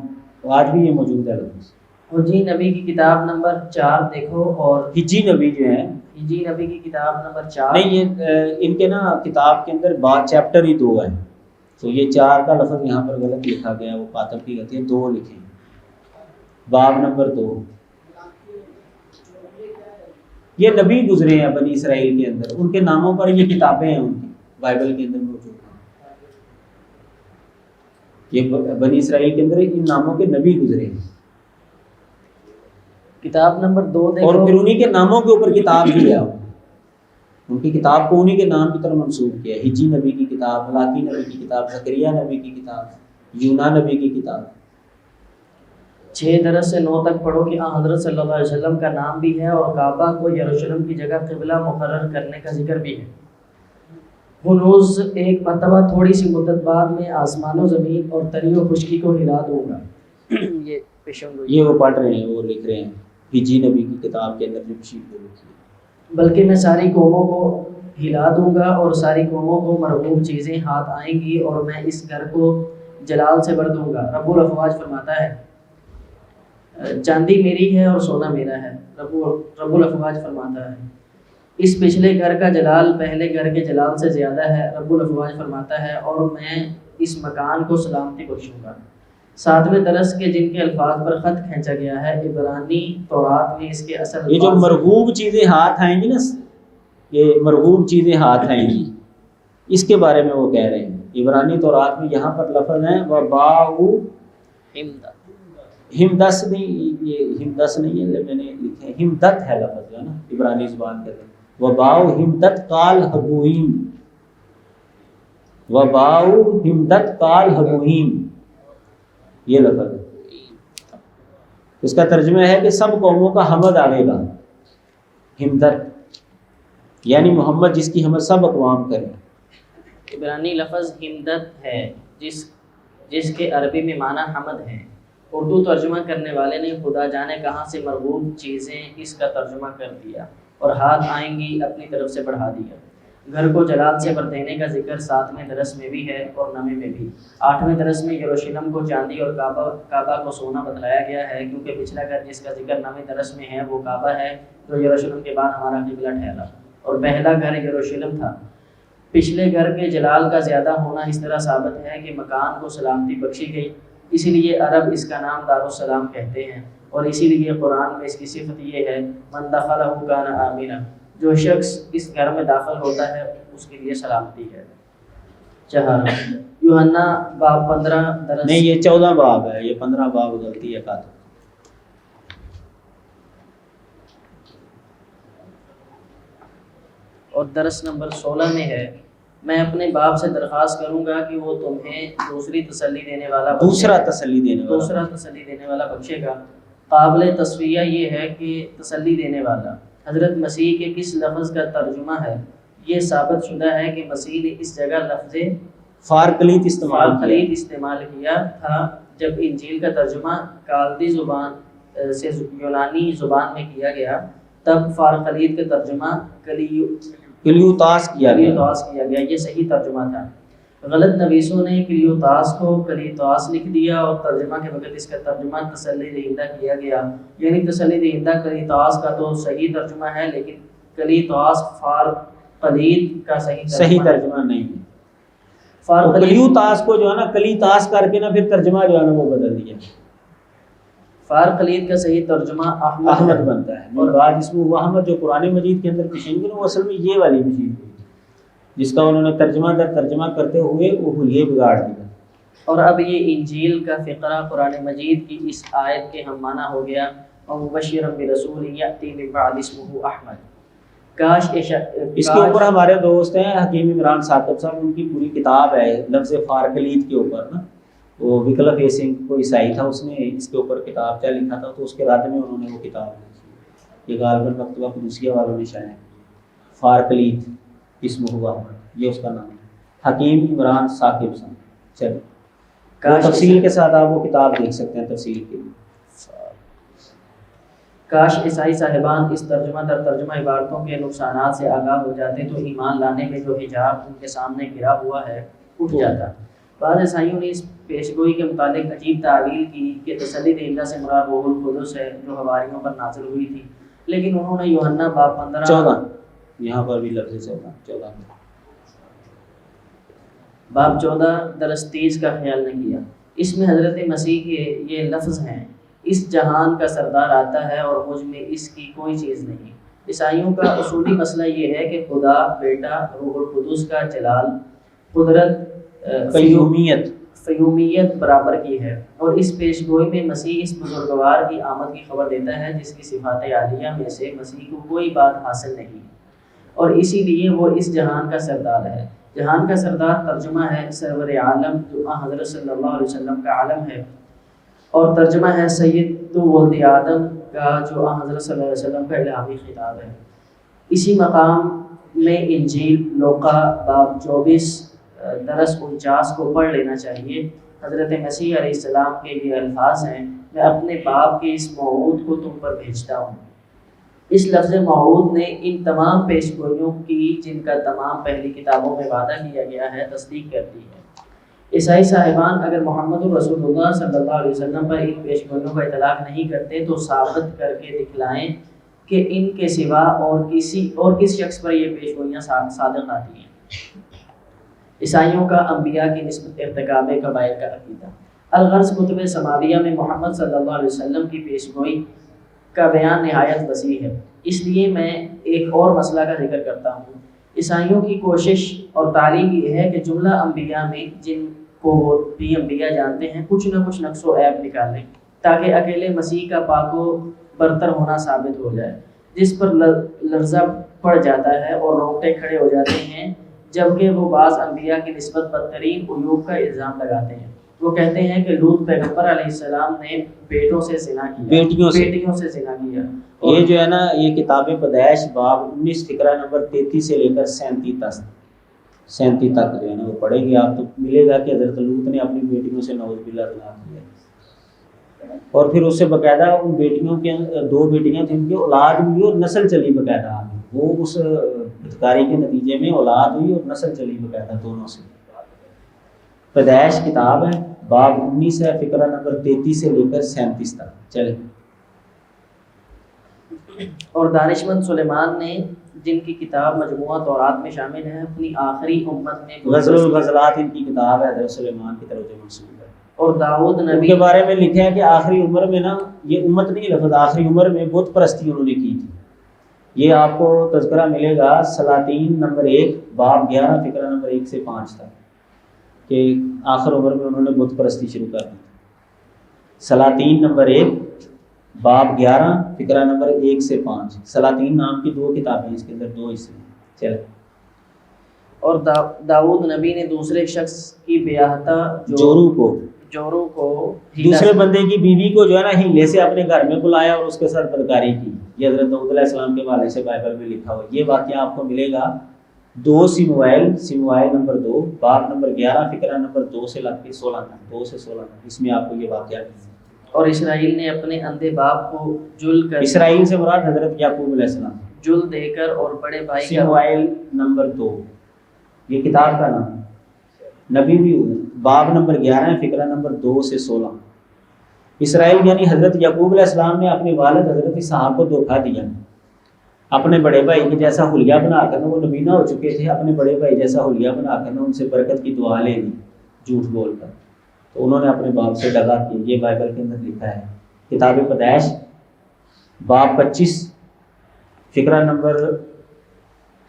آج بھی یہ موجود ہے لفظ۔ حجی نبی کی کتاب نمبر 4 دیکھو، اور ہجی نبی جو ہیں، ہجی نبی کی کتاب نمبر 4 نہیں، یہ ان کے نا کتاب کے اندر چیپٹر ہی 2 ہیں، تو یہ 4 کا لفظ یہاں پر غلط لکھا گیا، وہ کاتب کی غلطی ہے، 2 لکھیں، باب نمبر 2۔ یہ نبی گزرے ہیں بنی اسرائیل کے اندر، ان کے ناموں پر یہ کتابیں ہیں، ان کی بائبل کے اندر موجود ہیں۔ یہ بنی اسرائیل کے اندر ان ناموں کے نبی گزرے ہیں، کتاب نمبر 2 دیکھو، اور پھر انہی کے ناموں کے اوپر کتاب بھی ہے، ان کی کتاب کو انہی کے نام کی طرف منسوب کیا ہے۔ ہجی نبی کی کتاب، ملاکی نبی کی کتاب، زکریا نبی کی کتاب، یونا نبی کی کتاب۔ 6 درس سے 9 تک پڑھو کہ حضرت صلی اللہ علیہ وسلم کا نام بھی ہے، اور کعبہ کو یروشلم کی جگہ قبلہ مقرر کرنے کا ذکر بھی ہے۔ ہنوز ایک مرتبہ تھوڑی سی مدت بعد میں آسمان و زمین اور تری و خشکی کو ہلا دوں گا۔ یہ وہ پڑھ رہے ہیں، وہ لکھ رہے ہیں ہجی نبی کی کتاب کے اندر جو شیٹ لکھی ہے، بلکہ میں ساری قوموں کو ہلا دوں گا اور ساری قوموں کو مرغوب چیزیں ہاتھ آئیں گی، اور میں اس گھر کو جلال سے بھر دوں گا۔ رب الافواج فرماتا ہے، چاندی میری ہے اور سونا میرا ہے۔ رب الافواج فرماتا ہے، اس پچھلے گھر کا جلال پہلے گھر کے جلال سے زیادہ ہے۔ رب الافواج فرماتا ہے، اور میں اس مکان کو سلامتی بخشوں گا۔ 7ویں درس کے جن کے الفاظ پر خط کھینچا گیا ہے، عبرانی تورات میں اس کے اصل یہ جو مرغوب چیزیں ہاتھ آئیں گی نا، یہ مرغوب چیزیں ہاتھ آئیں گی، اس کے بارے میں وہ کہہ رہے ہیں۔ عبرانی تورات میں یہاں پر لفظ ہے وباؤ ہمدس، نہیں یہ ہمدس نہیں ہے، میں نے لکھے ہمدت ہے لفظ ہے نا عبرانی زبان کے اندر، وباؤ ہمدت قال حبویم، وباؤ ہمدت قال حبویم، یہ لفظ ہے۔ اس کا ترجمہ ہے کہ سب قوموں کا حمد آئے گا، ہمدت یعنی محمد جس کی حمد سب اقوام کریں۔ عبرانی لفظ ہمدت ہے جس کے عربی میں معنی حمد ہے۔ اردو ترجمہ کرنے والے نے خدا جانے کہاں سے مرغوب چیزیں اس کا ترجمہ کر دیا، اور ہاتھ آئیں گی اپنی طرف سے بڑھا دیا۔ گھر کو جلال سے بھر دینے کا ذکر 7ویں درس میں بھی ہے اور 9ویں میں بھی۔ 8ویں درس میں یروشلم کو چاندی اور کعبہ کو سونا بتلایا گیا ہے، کیونکہ پچھلا گھر جس کا ذکر 9ویں درس میں ہے وہ کعبہ ہے جو یروشلم کے بعد ہمارا قبلہ ٹھہرا، اور پہلا گھر یروشلم تھا۔ پچھلے گھر کے جلال کا زیادہ ہونا اس طرح ثابت ہے کہ مکان کو سلامتی بخشی گئی، اسی لیے عرب اس کا نام دارالسلام کہتے ہیں، اور اسی لیے قرآن میں اس کی صفت یہ ہے من دخلہ کان آمنا، جو شخص اس گھر میں داخل ہوتا ہے اس کے لیے سلامتی ہے۔ 4 یوحنا باب 15 درس نہیں، یہ 14 باب ہے، یہ 15 باب غلطی ہے کاتب۔ اور درس نمبر 16 میں ہے، میں اپنے باپ سے درخواست کروں گا کہ وہ تمہیں دوسرا تسلی دینے والا بخشے گا۔ قابل تصفیہ یہ ہے کہ تسلی دینے والا حضرت مسیح کے کس لفظ کا ترجمہ ہے؟ یہ ثابت شدہ ہے کہ مسیح نے اس جگہ لفظ فارقلیت استعمال کیا تھا جب انجیل کا ترجمہ کالدی زبان سے یونانی زبان میں کیا گیا، تب فارقلیت کا ترجمہ کلیوتاس کیا گیا۔ یہ صحیح ترجمہ تھا۔ غلط نویسوں نے کلیوتاس کو کلیتاس لکھ دیا اور ترجمہ کے وقت اس کا ترجمہ تسلی دہندہ کیا گیا، یعنی تسلی دہندہ کلیتاس کا تو صحیح ترجمہ ہے، لیکن کلیتاس فارقلیت کا صحیح ترجمہ نہیں ہے۔ کلیوتاس کو جو ہے نا کلیتاس کر کے نا پھر ترجمہ جو ہے نا وہ بدل دیا۔ فارقلیت کا صحیح ترجمہ احمد بنتا ہے، اور بعد اس میں وہ احمد جو قرآن مجید کے اندر پیشین گئی وہ اصل میں یہ والی مجید ہوئی جس کا انہوں نے ترجمہ در ترجمہ کرتے ہوئے وہ حلیے بگاڑ دیا۔ اور اب یہ انجیل کا فقرہ قرآن مجید کی اس آیت کے ہم معنی ہو گیا، وَمُبَشِّرًا بِرَسُولٍ يَأْتِي مِن بَعْدِ اسْمُهُ احمد۔ اس کے اوپر ہمارے دوست ہیں حکیم عمران ثاقب صاحب، ان کی پوری کتاب ہے لفظ فارقلیت کے اوپر نا، وہ وکلف ایسنگ کو عیسائی تھا، اس نے اس کے اوپر کتاب کیا لکھا تھا، تو اس کے رد میں انہوں نے وہ کتاب لکھی، یہ غالباً مکتبہ قدسیہ والوں نے شائع فارقلیت اسمہ احمد، یہ اس کا نام ہے، حکیم عمران ثاقب صاحب۔ چلیے تفصیل کے ساتھ آپ وہ کتاب دیکھ سکتے ہیں تفصیل کے لیے۔ کاش عیسائی صاحبان اس ترجمہ در ترجمہ عبارتوں کے نقصانات سے آگاہ ہو جاتے تو ایمان لانے میں جو حجاب ان کے سامنے گرا ہوا ہے اٹھ جاتا۔ بعض عیسائیوں نے اس پیشگوئی کے متعلق عجیب تعویل کی کہ تسلی دہندہ سے مراد روح القدس ہے جو حواریوں پر نازل ہوئی تھی، لیکن انہوں نے یوحنا باب 14 یہاں پر بھی لفظ 14 باب 14 درس 30 کا خیال نہیں کیا۔ اس میں حضرت مسیح کے یہ لفظ ہیں، اس جہان کا سردار آتا ہے اور مجھ میں اس کی کوئی چیز نہیں۔ عیسائیوں کا اصولی مسئلہ یہ ہے کہ خدا بیٹا روح القدس کا جلال قدرت فیومیت برابر کی ہے، اور اس پیشگوئی میں مسیح اس بزرگوار کی آمد کی خبر دیتا ہے جس کی صفات عالیہ میں سے مسیح کو کوئی بات حاصل نہیں، اور اسی لیے وہ اس جہان کا سردار ہے۔ جہان کا سردار ترجمہ ہے سرور عالم جو حضرت صلی اللہ علیہ وسلم کا عالم ہے، اور ترجمہ ہے سید ولد آدم کا جو حضرت صلی اللہ علیہ وسلم کا الہامی خطاب ہے۔ اسی مقام میں انجیل لوقا باب 24 درس 49 کو پڑھ لینا چاہیے۔ حضرت مسیح علیہ السلام کے یہ الفاظ ہیں، میں اپنے باپ کے اس موعود کو تم پر بھیجتا ہوں۔ اس لفظ موعود نے ان تمام پیشگوئیوں کی جن کا تمام پہلی کتابوں میں وعدہ کیا گیا ہے تصدیق کرتی ہے۔ عیسائی صاحبان اگر محمد رسول اللہ صلی اللہ علیہ وسلم پر ان پیشگوئیوں کا اطلاق نہیں کرتے تو ثابت کر کے دکھلائیں کہ ان کے سوا اور کس شخص پر یہ پیشگوئیاں صادق آتی ہیں۔ عیسائیوں کا انبیاء کی نسبت ارتکاب کبائر کا عقیدہ۔ الغرض کتب سماویہ میں محمد صلی اللہ علیہ وسلم کی پیشگوئی کا بیان نہایت وسیع ہے، اس لیے میں ایک اور مسئلہ کا ذکر کرتا ہوں۔ عیسائیوں کی کوشش اور تعلیم یہ ہے کہ جملہ انبیاء میں جن کو وہ بھی انبیاء جانتے ہیں کچھ نہ کچھ نقص و عیب نکالیں تاکہ اکیلے مسیح کا پاک و برتر ہونا ثابت ہو جائے، جس پر لرزہ پڑ جاتا ہے اور رونگٹے کھڑے ہو جاتے ہیں، جبکہ وہ بعض انبیاء کی نسبت بدترین عیوب کا الزام لگاتے ہیں۔ وہ کہتے ہیں کہ لوط پیغمبر علیہ السلام نے بیٹیوں سے زنا کیا۔ یہ جو ہے نا یہ کتاب پیدائش باب 19 فقرہ نمبر 33 سے لے کر 37 تک جو ہے نا وہ پڑھیں گے آپ تو ملے گا کہ حضرت لوط نے اپنی بیٹیوں سے نعوذ باللہ طلاق دیا، اور پھر اس سے باقاعدہ ان بیٹیوں کے 2 بیٹیاں تھیں، ان کی اولاد بھی اور نسل چلی باقاعدہ آگے، وہ اس بدکاری کے نتیجے میں اولاد ہوئی اور نسل چلی باقاعدہ دونوں سے. پیدائش کتاب ہے، باب 19 ہے، فقرہ نمبر 33 سے لے کر 37 تک. چلے. اور دانشمند سلیمان نے جن کی کتاب مجموعہ تورات میں شامل ہے اپنی آخری امت میں غزل الغزلات ان کی کتاب ہے، حضرت سلیمان کی طرف جو منسوب ہے. اور داؤد ان نبی کے بارے میں لکھا ہے کہ آخری عمر میں نا، یہ امت نہیں لفظ، آخری عمر میں بت پرستی انہوں نے کی تھی. یہ آپ کو تذکرہ ملے گا سلاطین نمبر 1 باب 11 فقرہ نمبر 1 سے 5 تک، کہ آخر عمر میں انہوں نے بت پرستی شروع کر دی. سلاطین نمبر 1 باب 11 فقرہ نمبر 1 سے 5. سلاطین نام کی 2 کتابیں، اس کے اندر 2 حصے ہیں. چلے. اور داؤد نبی نے دوسرے شخص کی بیاہتا جورو کو دوسرے بندے کی بیوی کو جو ہے نا ہیلے سے اپنے گھر میں بلایا اور اس کے ساتھ بدکاری کی. یہ حضرت داؤد علیہ السلام کے حوالے سے بائبل میں لکھا ہوا. یہ واقعہ آپ کو ملے گا 2 سموائل نمبر 2 باب نمبر 11 فقرہ نمبر 2 سے لگ کے 16 تک، 2 سے 16 تک. اس میں آپ کو یہ واقعہ ملے گا. اور اسرائیل نے اپنے اندھے باپ کو جل کر، اسرائیل سے مراد حضرت یعقوب علیہ السلام، جل دے کر اور بڑے بھائی کا، سموائل نمبر 2 یہ کتاب کا نام، نبی بھی باب نمبر 11 فقرہ نمبر 2 سے 16. اسرائیل یعنی حضرت یعقوب علیہ السلام نے اپنے والد حضرت اسحاق کو دھوکہ دیا. اپنے بڑے بھائی کے جیسا حلیہ بنا کر، وہ نبینا ہو چکے تھے، اپنے بڑے بھائی جیسا حلیہ بنا کر ان سے برکت کی دعا لے لی جھوٹ بول کر. تو انہوں نے اپنے باپ سے دغا کی. یہ بائبل کے اندر لکھا ہے. کتاب پیدائش باب 25 فقرہ نمبر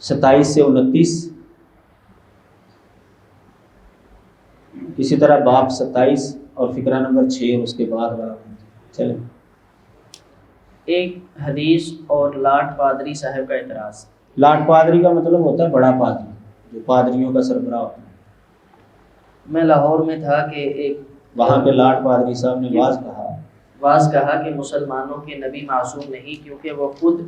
27 سے 29. اسی طرح باب 27 اور فقرہ نمبر 6 اور اس کے بعد والا. چلیں. ایک حدیث اور لاٹ پادری صاحب کا اعتراض. لاٹ پادری کا مطلب ہوتا ہے بڑا پادری، جو پادریوں کا سربراہ ہوتا ہے. میں لاہور میں تھا کہ ایک وہاں کے لاٹ پادری صاحب نے واز کہا کہ مسلمانوں کے نبی معصوم نہیں، کیونکہ وہ خود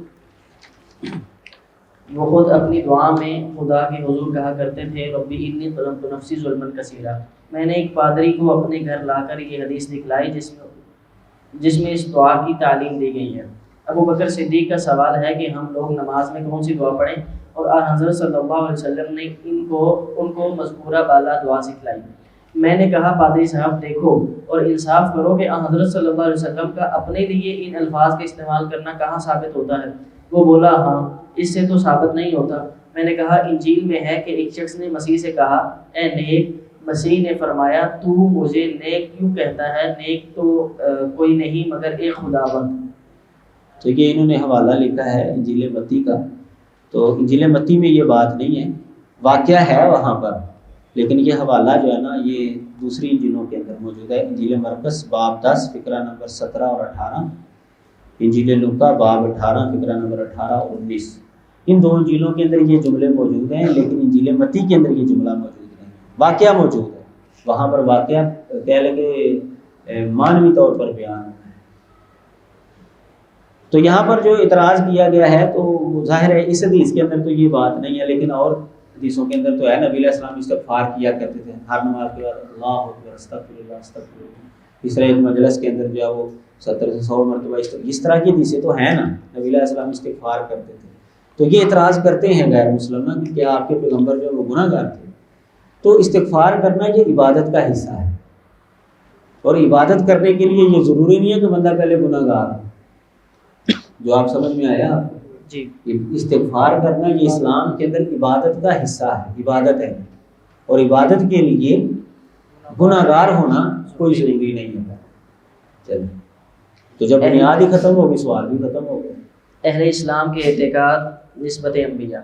اپنی دعا میں خدا کے حضور کہا کرتے تھے ربی انی ظلمت نفسی ظلما کثیرا. میں نے ایک پادری کو اپنے گھر لا کر یہ حدیث دکھلائی جس میں اس دعا کی تعلیم دی گئی ہے. ابو بکر صدیق کا سوال ہے کہ ہم لوگ نماز میں کون سی دعا پڑھیں، اور حضرت صلی اللہ علیہ وسلم نے ان کو مذکورہ بالا دعا سکھلائی. میں نے کہا پادری صاحب دیکھو اور انصاف کرو کہ حضرت صلی اللہ علیہ وسلم کا اپنے لیے ان الفاظ کا استعمال کرنا کہاں ثابت ہوتا ہے؟ وہ بولا ہاں اس سے تو ثابت نہیں ہوتا. میں نے کہا انجیل میں ہے کہ ایک شخص نے مسیح سے کہا اے نیک. مسیح نے فرمایا تو مجھے نیک کیوں کہتا ہے؟ نیک تو کوئی نہیں مگر ایک خداوند. تو یہ انہوں نے حوالہ لکھا ہے انجیل متی کا. تو انجیل متی میں یہ بات نہیں ہے، واقعہ ہے وہاں پر، لیکن یہ حوالہ جو ہے نا یہ دوسری انجیلوں کے اندر موجود ہے. انجیل مرقس باب 10 فقرہ نمبر 17 اور 18، انجیل لوکا باب 18 فقرہ نمبر 18 اور 19. ان 2 انجیلوں کے اندر یہ جملے موجود ہیں، لیکن انجیل متی کے اندر یہ جملہ موجود نہیں. واقعہ موجود ہے وہاں پر، واقعہ کہہ لیں کہ معنوی طور پر بیان ہے. تو یہاں پر جو اعتراض کیا گیا ہے تو ظاہر ہے اس حدیث کے اندر تو یہ بات نہیں ہے، لیکن اور حدیثوں کے اندر تو ہے. نبی علیہ السلام استغفار کیا کرتے تھے ہر نماز کے بعد، اللہ اکبر استغفر اللہ استغفر اللہ. اس طرح ایک مجلس کے اندر جو ہے وہ 70 سے 100 مرتبہ اس طرح کی حدیثیں تو ہیں نا. نبی علیہ السلام استغفار کرتے تھے. تو یہ اعتراض کرتے ہیں غیر مسلمان کہ کیا آپ کے پیغمبر جو وہ گناہ گار تھے؟ تو استغفار کرنا یہ عبادت کا حصہ ہے، اور عبادت کرنے کے لیے یہ ضروری نہیں ہے کہ بندہ پہلے گناہ گار ہو. جو آپ سمجھ میں آیا جی. استغفار کرنا یہ اسلام کے اندر عبادت کا حصہ ہے، عبادت ہے، اور عبادت کے لیے گناہ گار ہونا کوئی ضروری نہیں ہوتا. چلیں. تو جب بنیاد ہی ختم ہوگی سوال بھی ختم ہو گیا. اہل اسلام کے اعتقاد نسبت انبیاء.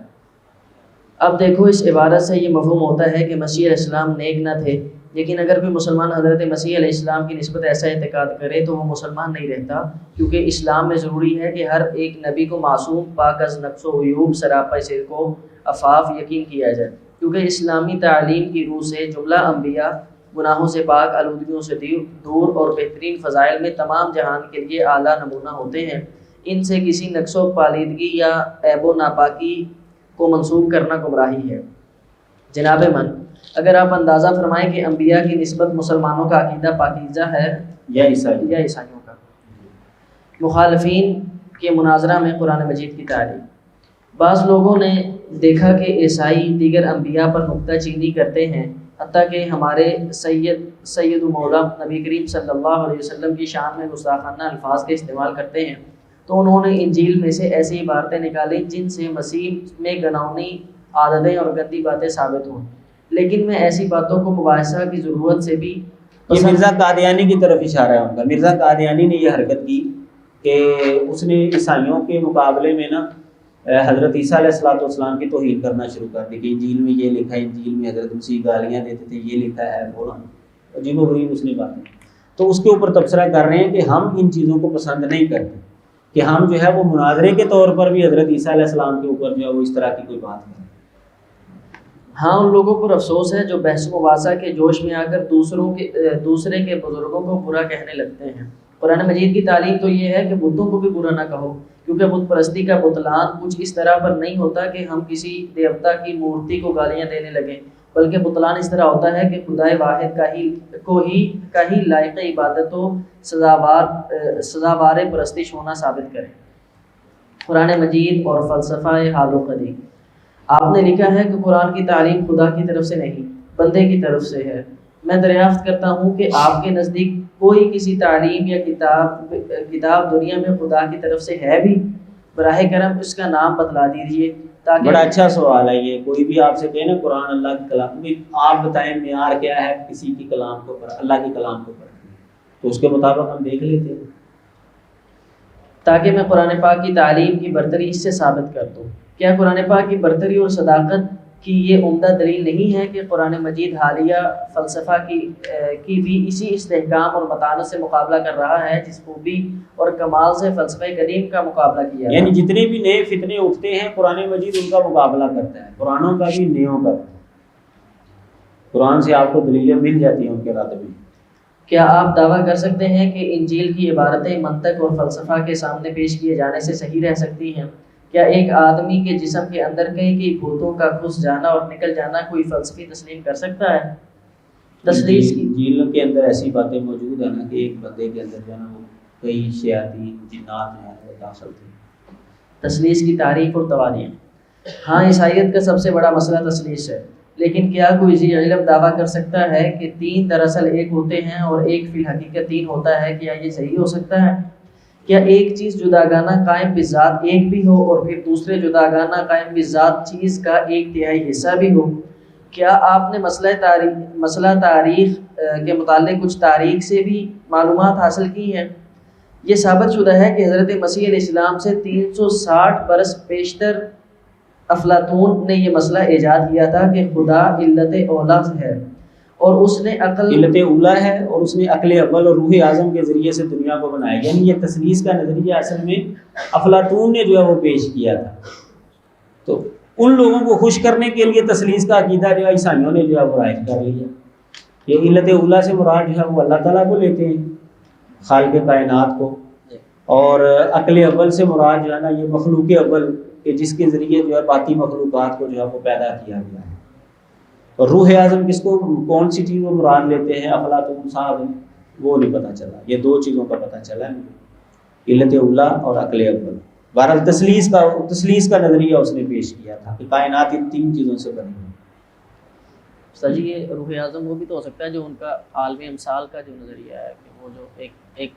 اب دیکھو اس عبارت سے یہ مفہوم ہوتا ہے کہ مسیح علیہ السلام نیک نہ تھے، لیکن اگر کوئی مسلمان حضرت مسیح علیہ السلام کی نسبت ایسا اعتقاد کرے تو وہ مسلمان نہیں رہتا، کیونکہ اسلام میں ضروری ہے کہ ہر ایک نبی کو معصوم، پاک از نقص و عیوب، سراپا صدق و عفاف یقین کیا جائے، کیونکہ اسلامی تعلیم کی روح سے جملہ انبیاء گناہوں سے پاک، آلودگیوں سے دور اور بہترین فضائل میں تمام جہان کے لیے اعلیٰ نمونہ ہوتے ہیں. ان سے کسی نقص و پالیدگی یا عیب و ناپاکی کو منسوب کرنا گمراہی ہے. جناب من، اگر آپ اندازہ فرمائیں کہ انبیاء کی نسبت مسلمانوں کا عقیدہ پاکیزہ ہے یا عیسائیوں کا. مخالفین کے مناظرہ میں قرآن مجید کی تعلیم. بعض لوگوں نے دیکھا کہ عیسائی دیگر انبیاء پر نکتہ چینی کرتے ہیں، حتیٰ کہ ہمارے سید و مولا نبی کریم صلی اللہ علیہ وسلم کی شان میں گستاخانہ الفاظ کے استعمال کرتے ہیں، تو انہوں نے انجیل میں سے ایسی عبارتیں نکالیں جن سے مسیح میں گناؤنی عادتیں اور گندی باتیں ثابت ہوں، لیکن میں ایسی باتوں کو مباحثہ کی ضرورت سے بھی یہ مرزا قادیانی کی طرف اشارہ ہے ان کا۔ مرزا قادیانی نے یہ حرکت کی کہ اس نے عیسائیوں کے مقابلے میں نا حضرت عیسیٰ علیہ السلام کی توہین کرنا شروع کر دی کہ انجیل میں یہ لکھا ہے، انجیل میں حضرت مسیح گالیاں دیتے تھے، یہ لکھا ہے، بولا عجیب و غریب اس نے باتیں۔ تو اس کے اوپر تبصرہ کر رہے ہیں کہ ہم ان چیزوں کو پسند نہیں کرتے کہ ہم جو ہے وہ مناظرے کے طور پر بھی حضرت عیسیٰ علیہ السلام کے اوپر جو ہے وہ اس طرح کی کوئی بات کریں۔ ہاں، ان لوگوں پر افسوس ہے جو بحث و مباحثہ کے جوش میں آ کر دوسرے کے بزرگوں کو برا کہنے لگتے ہیں۔ قرآن مجید کی تعلیم تو یہ ہے کہ بتوں کو بھی برا نہ کہو، کیونکہ بت پرستی کا بطلان کچھ اس طرح پر نہیں ہوتا کہ ہم کسی دیوتا کی مورتی کو گالیاں دینے لگیں، بلکہ بطلان اس طرح ہوتا ہے کہ خدائے واحد کا ہی لائق عبادت و سزاوار پرستش ہونا ثابت کریں۔ قرآن مجید اور فلسفہ حال و قدیم۔ آپ نے لکھا ہے کہ قرآن کی تعلیم خدا کی طرف سے نہیں بندے کی طرف سے ہے۔ میں دریافت کرتا ہوں کہ آپ کے نزدیک کوئی کسی تعلیم یا کتاب دنیا میں خدا کی طرف سے ہے بھی؟ براہ کرم اس کا نام بتلا دیجیے تاکہ… بڑا اچھا سوال ہے یہ۔ کوئی بھی آپ سے کہے نا قرآن اللہ کی کلام، آپ بتائیں معیار کیا ہے کسی کی کلام کو پر اللہ کی کلام کو پڑھنے، تو اس کے مطابق ہم دیکھ لیتے ہیں تاکہ میں قرآن پاک کی تعلیم کی برتری اس سے ثابت کر دوں۔ کیا قرآن پاک کی برتری اور صداقت کی یہ عمدہ دلیل نہیں ہے کہ قرآن مجید حالیہ فلسفہ کی بھی اسی استحکام اور متانت سے مقابلہ کر رہا ہے جس خوبی اور کمال سے فلسفہ قدیم کا مقابلہ کیا ہے؟ یعنی جتنے بھی نئے فتنے اٹھتے ہیں قرآن مجید ان کا مقابلہ کرتا ہے، قرآنوں کا بھی نیوں کا۔ قرآن سے آپ کو دلیلیں مل جاتی ہیں ان کے رد میں۔ کیا آپ دعویٰ کر سکتے ہیں کہ انجیل کی عبارتیں منطق اور فلسفہ کے سامنے پیش کیے جانے سے صحیح رہ سکتی ہیں؟ کیا ایک آدمی کے جسم کے اندر کئی بھوتوں کا گھس جانا اور نکل جانا کوئی فلسفی تسلیم کر سکتا ہے؟ تسلیس کی انجیل کے اندر ایسی باتیں موجود ہیں نا کہ ایک بندے کے اندر جو ہے نا وہ کئی شیاطین جنات ہیں وہ داخل تھے۔ تسلیس کی تعریف اور تواریخ۔ ہاں، عیسائیت کا سب سے بڑا مسئلہ تسلیس ہے، لیکن کیا کوئی ذی علم دعویٰ کر سکتا ہے کہ تین دراصل ایک ہوتے ہیں اور ایک فی الحقیقت تین ہوتا ہے؟ کیا یہ صحیح ہو سکتا ہے؟ کیا ایک چیز جداگانہ قائم بذات ایک بھی ہو اور پھر دوسرے جداگانہ قائم بذات چیز کا ایک تہائی حصہ بھی ہو؟ کیا آپ نے مسئلہ تاریخ کے متعلق کچھ تاریخ سے بھی معلومات حاصل کی ہیں؟ یہ ثابت شدہ ہے کہ حضرت مسیح علیہ السلام سے 360 برس پیشتر افلاطون نے یہ مسئلہ ایجاد کیا تھا کہ خدا علت اولا ہے اور اس نے علت اولا ہے اور اس نے عقل اول اور روح اعظم کے ذریعے سے دنیا کو بنایا۔ یعنی یہ تثلیث کا نظریہ اصل میں افلاطون نے جو ہے وہ پیش کیا تھا۔ تو ان لوگوں کو خوش کرنے کے لیے تثلیث کا عقیدہ جو ہے عیسائیوں نے جو ہے وہ رائج کر لیا۔ یہ علت اولا سے مراد جو ہے وہ اللہ تعالیٰ کو لیتے ہیں، خالق کائنات کو، اور عقل اول سے مراد جو ہے نا یہ مخلوق اول کہ جس کے ذریعے جو ہے باقی مخلوقات کو جو ہے وہ پیدا کیا گیا ہے۔ اور روح اعظم کس کو کون سی چیز وہ مراد لیتے ہیں افلاطون صاحب وہ نہیں پتہ چلا۔ یہ دو چیزوں کا پتہ چلا ہے، علت اولا اور عقل اول۔ بہرحال تثلیث کا نظریہ اس نے پیش کیا تھا کہ کائنات ان تین چیزوں سے بنی ہے۔ سر یہ روح اعظم وہ بھی تو ہو سکتا ہے جو ان کا عالم امثال کا جو نظریہ ہے کہ وہ جو ایک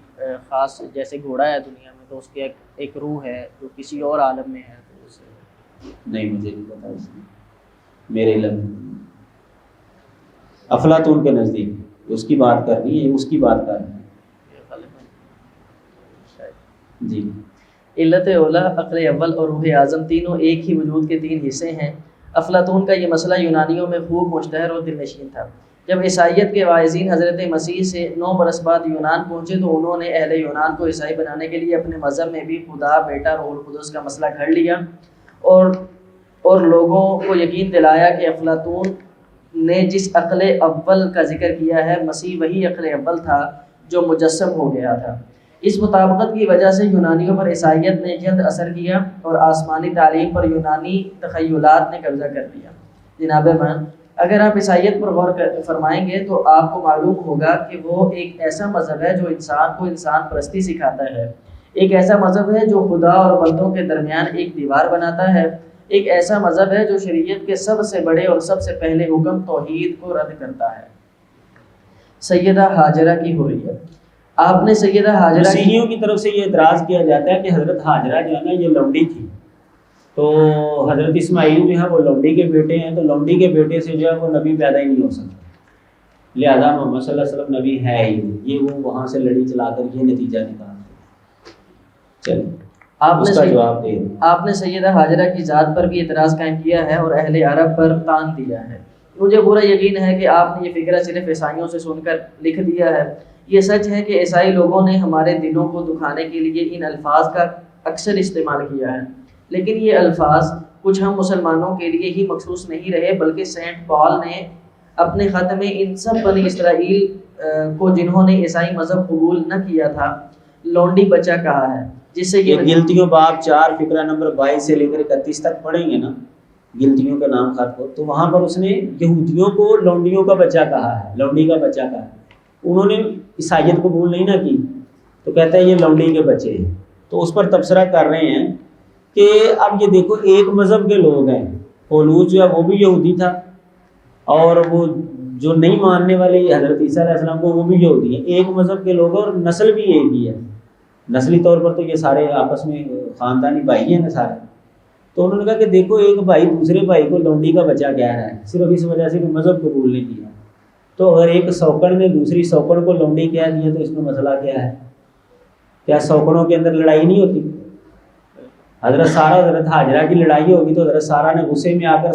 خاص جیسے گھوڑا ہے دنیا میں تو اس کی ایک روح ہے جو کسی اور عالم میں ہے۔ نہیں مجھے نہیں پتا، اس میں میرے علم افلاطون کے نزدیک اس کی بات کرنی ہے، اس کی بات کرنی ہے جی۔ علت اولا، عقل اول اور روح اعظم تینوں ایک ہی وجود کے تین حصے ہیں۔ افلاطون کا یہ مسئلہ یونانیوں میں خوب مشتہر اور دل نشین تھا۔ جب عیسائیت کے واعظین حضرت مسیح سے 9 برس بعد یونان پہنچے تو انہوں نے اہل یونان کو عیسائی بنانے کے لیے اپنے مذہب میں بھی خدا، بیٹا، روح القدس کا مسئلہ گھڑ لیا اور لوگوں کو یقین دلایا کہ افلاطون نے جس عقل اول کا ذکر کیا ہے مسیح وہی عقل اول تھا جو مجسم ہو گیا تھا۔ اس مطابقت کی وجہ سے یونانیوں پر عیسائیت نے جلد اثر کیا اور آسمانی تعلیم پر یونانی تخیلات نے قبضہ کر لیا۔ جناب من، اگر آپ عیسائیت پر غور فرمائیں گے تو آپ کو معلوم ہوگا کہ وہ ایک ایسا مذہب ہے جو انسان کو انسان پرستی سکھاتا ہے، ایک ایسا مذہب ہے جو خدا اور بندوں کے درمیان ایک دیوار بناتا ہے، ایک ایسا مذہب ہے جو شریعت کے سب سے بڑے اور سب سے پہلے حکم توحید کو رد کرتا ہے۔ سیدہ ہاجرہ کی حریت۔ آپ نے سیدہ ہاجرہ مسیحیوں کی طرف سے یہ اعتراض کیا جاتا ہے کہ حضرت ہاجرہ جو ہے نا یہ لونڈی تھی، تو حضرت اسماعیل جو ہے وہ لونڈی کے بیٹے ہیں، تو لونڈی کے بیٹے سے جو ہے وہ نبی پیدا ہی نہیں ہو سکتا، لہذا محمد صلی اللہ علیہ وسلم نبی ہے ہی نہیں۔ یہ وہ وہاں سے لڑی چلا کر یہ نتیجہ نکالا۔ چلیں آپ نے سیدہ ہاجرہ کی ذات پر بھی اعتراض قائم کیا ہے اور اہل عرب پر تان دیا ہے۔ مجھے پورا یقین ہے کہ آپ نے یہ فکرہ صرف عیسائیوں سے سن کر لکھ دیا ہے۔ یہ سچ ہے کہ عیسائی لوگوں نے ہمارے دلوں کو دکھانے کے لیے ان الفاظ کا اکثر استعمال کیا ہے، لیکن یہ الفاظ کچھ ہم مسلمانوں کے لیے ہی مخصوص نہیں رہے، بلکہ سینٹ پال نے اپنے خط میں ان سب بنی اسرائیل کو جنہوں نے عیسائی مذہب قبول نہ کیا تھا لونڈی بچہ کہا ہے، جس سے یہ گلتیوں باب 4 فقرہ نمبر 22 سے لے کر 31 تک پڑھیں گے نا گلتیوں کا نام خط کو، تو وہاں پر اس نے یہودیوں کو لونڈیوں کا بچہ کہا ہے، لونڈی کا بچہ کہا ہے۔ انہوں نے عیسائیت قبول نہیں نہ کی تو کہتا ہے یہ لونڈی کے بچے ہیں، تو اس پر تبصرہ کر رہے ہیں کہ اب یہ دیکھو ایک مذہب کے لوگ ہیں، پولوس جو ہے وہ بھی یہودی تھا، اور وہ جو نہیں ماننے والے حضرت عیسیٰ علیہ السلام کو وہ بھی یہودی ہیں، ایک مذہب کے لوگ اور نسل بھی ایک ہی ہے، نسلی طور پر تو یہ سارے آپس میں خاندانی بھائی ہیں نا سارے۔ تو انہوں نے کہا کہ دیکھو ایک بھائی دوسرے بھائی کو لونڈی کا بچہ کہہ رہا ہے صرف اس وجہ سے کہ مذہب قبول نہیں کیا، تو اگر ایک سوکڑ نے دوسری سوکڑ کو لونڈی کہہ دیا تو اس میں مسئلہ کیا ہے؟ کیا سوکڑوں کے اندر لڑائی نہیں ہوتی؟ حضرت سارہ حضرت ہاجرہ کی لڑائی ہوگی تو حضرت سارہ نے غصے میں آ کر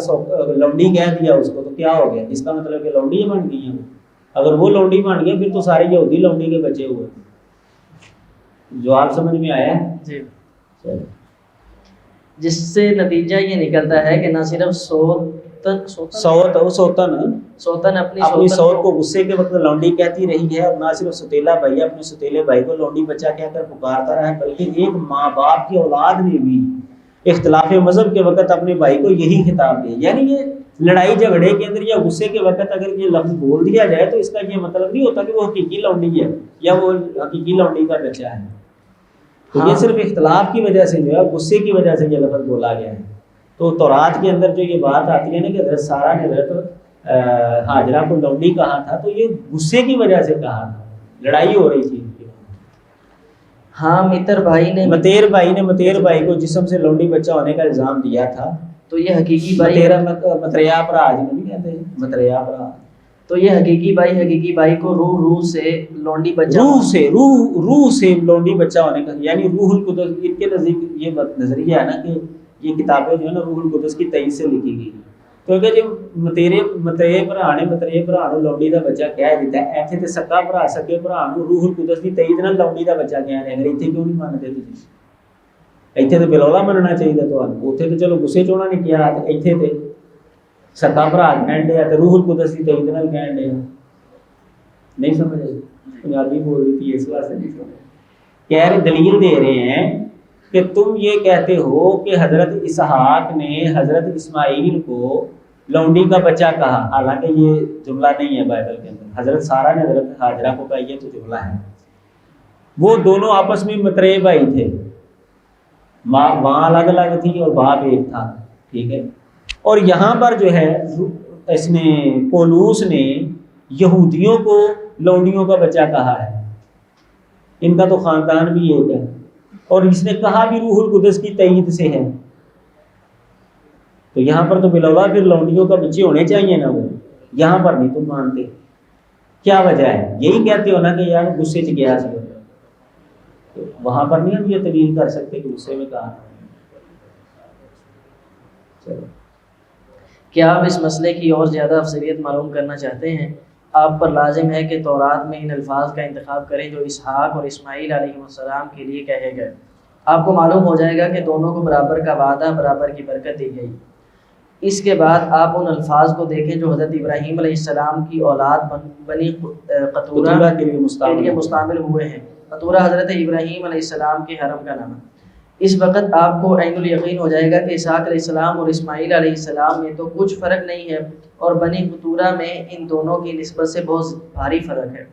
لونڈی کہہ دیا اس کو، تو کیا ہو گیا؟ اس کا مطلب کہ لونڈی بن گئی ہیں، اگر وہ لونڈی بن گئے پھر تو سارے یہودی لونڈی کے بچے ہوئے۔ جواب سمجھ میں آیا؟ جی، جس سے نتیجہ یہ نکلتا ہے کہ نہ صرف سوتن اپنی سوت کو غصے کے وقت لونڈی کہتی رہی ہے، اور نہ صرف ستیلا بھائی اپنے ستیلے بھائی کو لونڈی بچہ کہہ کر پکارتا رہا ہے، بلکہ ایک ماں باپ کی اولاد نے بھی اختلاف مذہب کے وقت اپنے بھائی کو یہی خطاب دیا۔ یعنی یہ لڑائی جھگڑے کے اندر یا غصے کے وقت اگر یہ لفظ بول دیا جائے تو اس کا یہ مطلب نہیں ہوتا کہ وہ حقیقی لونڈی ہے یا وہ حقیقی لونڈی کا بچہ ہے، تو یہ صرف اختلاف کی وجہ سے جو ہے غصے کی وجہ سے یہ لفظ بولا گیا ہے۔ تو تورات کے اندر جو یہ بات آتی ہے نا کہ حضرت سارہ نے حضرت ہاجرہ کو لونڈی کہا تھا، تو یہ غصے کی وجہ سے کہا تھا، لڑائی ہو رہی تھی۔ ہاں، متیر بھائی کو جسم سے لونڈی بچہ ہونے کا الزام دیا تھا، تو یہ حقیقی بھائی متریا برا جنہوں نہیں کہتے متریا برا، تو یہ حقیقی بھائی کو روح سے لونڈی بچہ روح سے لونڈی بچہ ہونے کا، یعنی روح القدس ان کے نزدیک یہ نظریہ ہے نا کہ یہ کتابیں جو ہے نا روح القدس کی تائید سے لکھی گئی، کیونکہ جب مترے بھرا لونڈی کا بچہ کہہ دیتا ہے، ایتھے تے سکا بھرا سکے بھرا روح القدس کی تائید نال لونڈی کا بچہ کہہ رہے ہیں، اگر ایتھے کیوں نہیں مانتے تسی؟ ایتھے تے بلولا مننا چاہیے تھانوں، اوتھے تے چلو غصے چونا نہیں کیا، ایتھے تے سکا بھرا کہن دیا تے روح القدس کی تائید نال کہن دیا، نہیں سمجھ آئی؟ پنجابی بول رہی تھی اس واسطے نہیں سمجھ، کہہ رہے دلیل دے رہے ہیں کہ تم یہ کہتے ہو کہ حضرت اسحاق نے حضرت اسماعیل کو لونڈی کا بچہ کہا، حالانکہ یہ جملہ نہیں ہے بائبل کے اندر، حضرت سارہ نے حضرت ہاجرہ کو کہا، یہ تو جملہ ہے۔ وہ دونوں آپس میں مترے بھائی تھے، ماں الگ الگ تھی اور باپ ایک تھا، ٹھیک ہے، اور یہاں پر جو ہے اس نے پولوس نے یہودیوں کو لونڈیوں کا بچہ کہا ہے، ان کا تو خاندان بھی ایک ہے، اور اس نے کہا بھی روح القدس کی تائید سے ہے، تو یہاں پر تو بلولا پھر لونڈیوں کا بچے ہونے چاہیے نا، وہ یہاں پر نہیں تم مانتے، کیا وجہ ہے؟ یہی کہتے ہو نا کہ یار غصے سے کیا سے، تو وہاں پر نہیں ہم یہ دلیل کر سکتے کہ غصے میں کہا۔ کیا آپ اس مسئلے کی اور زیادہ افصلیت معلوم کرنا چاہتے ہیں؟ آپ پر لازم ہے کہ تورات میں ان الفاظ کا انتخاب کریں جو اسحاق اور اسماعیل علیہ السلام کے لیے کہے گئے، آپ کو معلوم ہو جائے گا کہ دونوں کو برابر کا وعدہ، برابر کی برکت دی گئی۔ اس کے بعد آپ ان الفاظ کو دیکھیں جو حضرت ابراہیم علیہ السلام کی اولاد بنی قطورہ کے لیے مستعمل ہوئے ہیں۔ قطورہ حضرت ابراہیم علیہ السلام کے حرم کا نام ہے۔ اس وقت آپ کو عین الیقین ہو جائے گا کہ اسحاق علیہ السلام اور اسماعیل علیہ السلام میں تو کچھ فرق نہیں ہے، اور بنی قطورہ میں ان دونوں کی نسبت سے بہت بھاری فرق ہے۔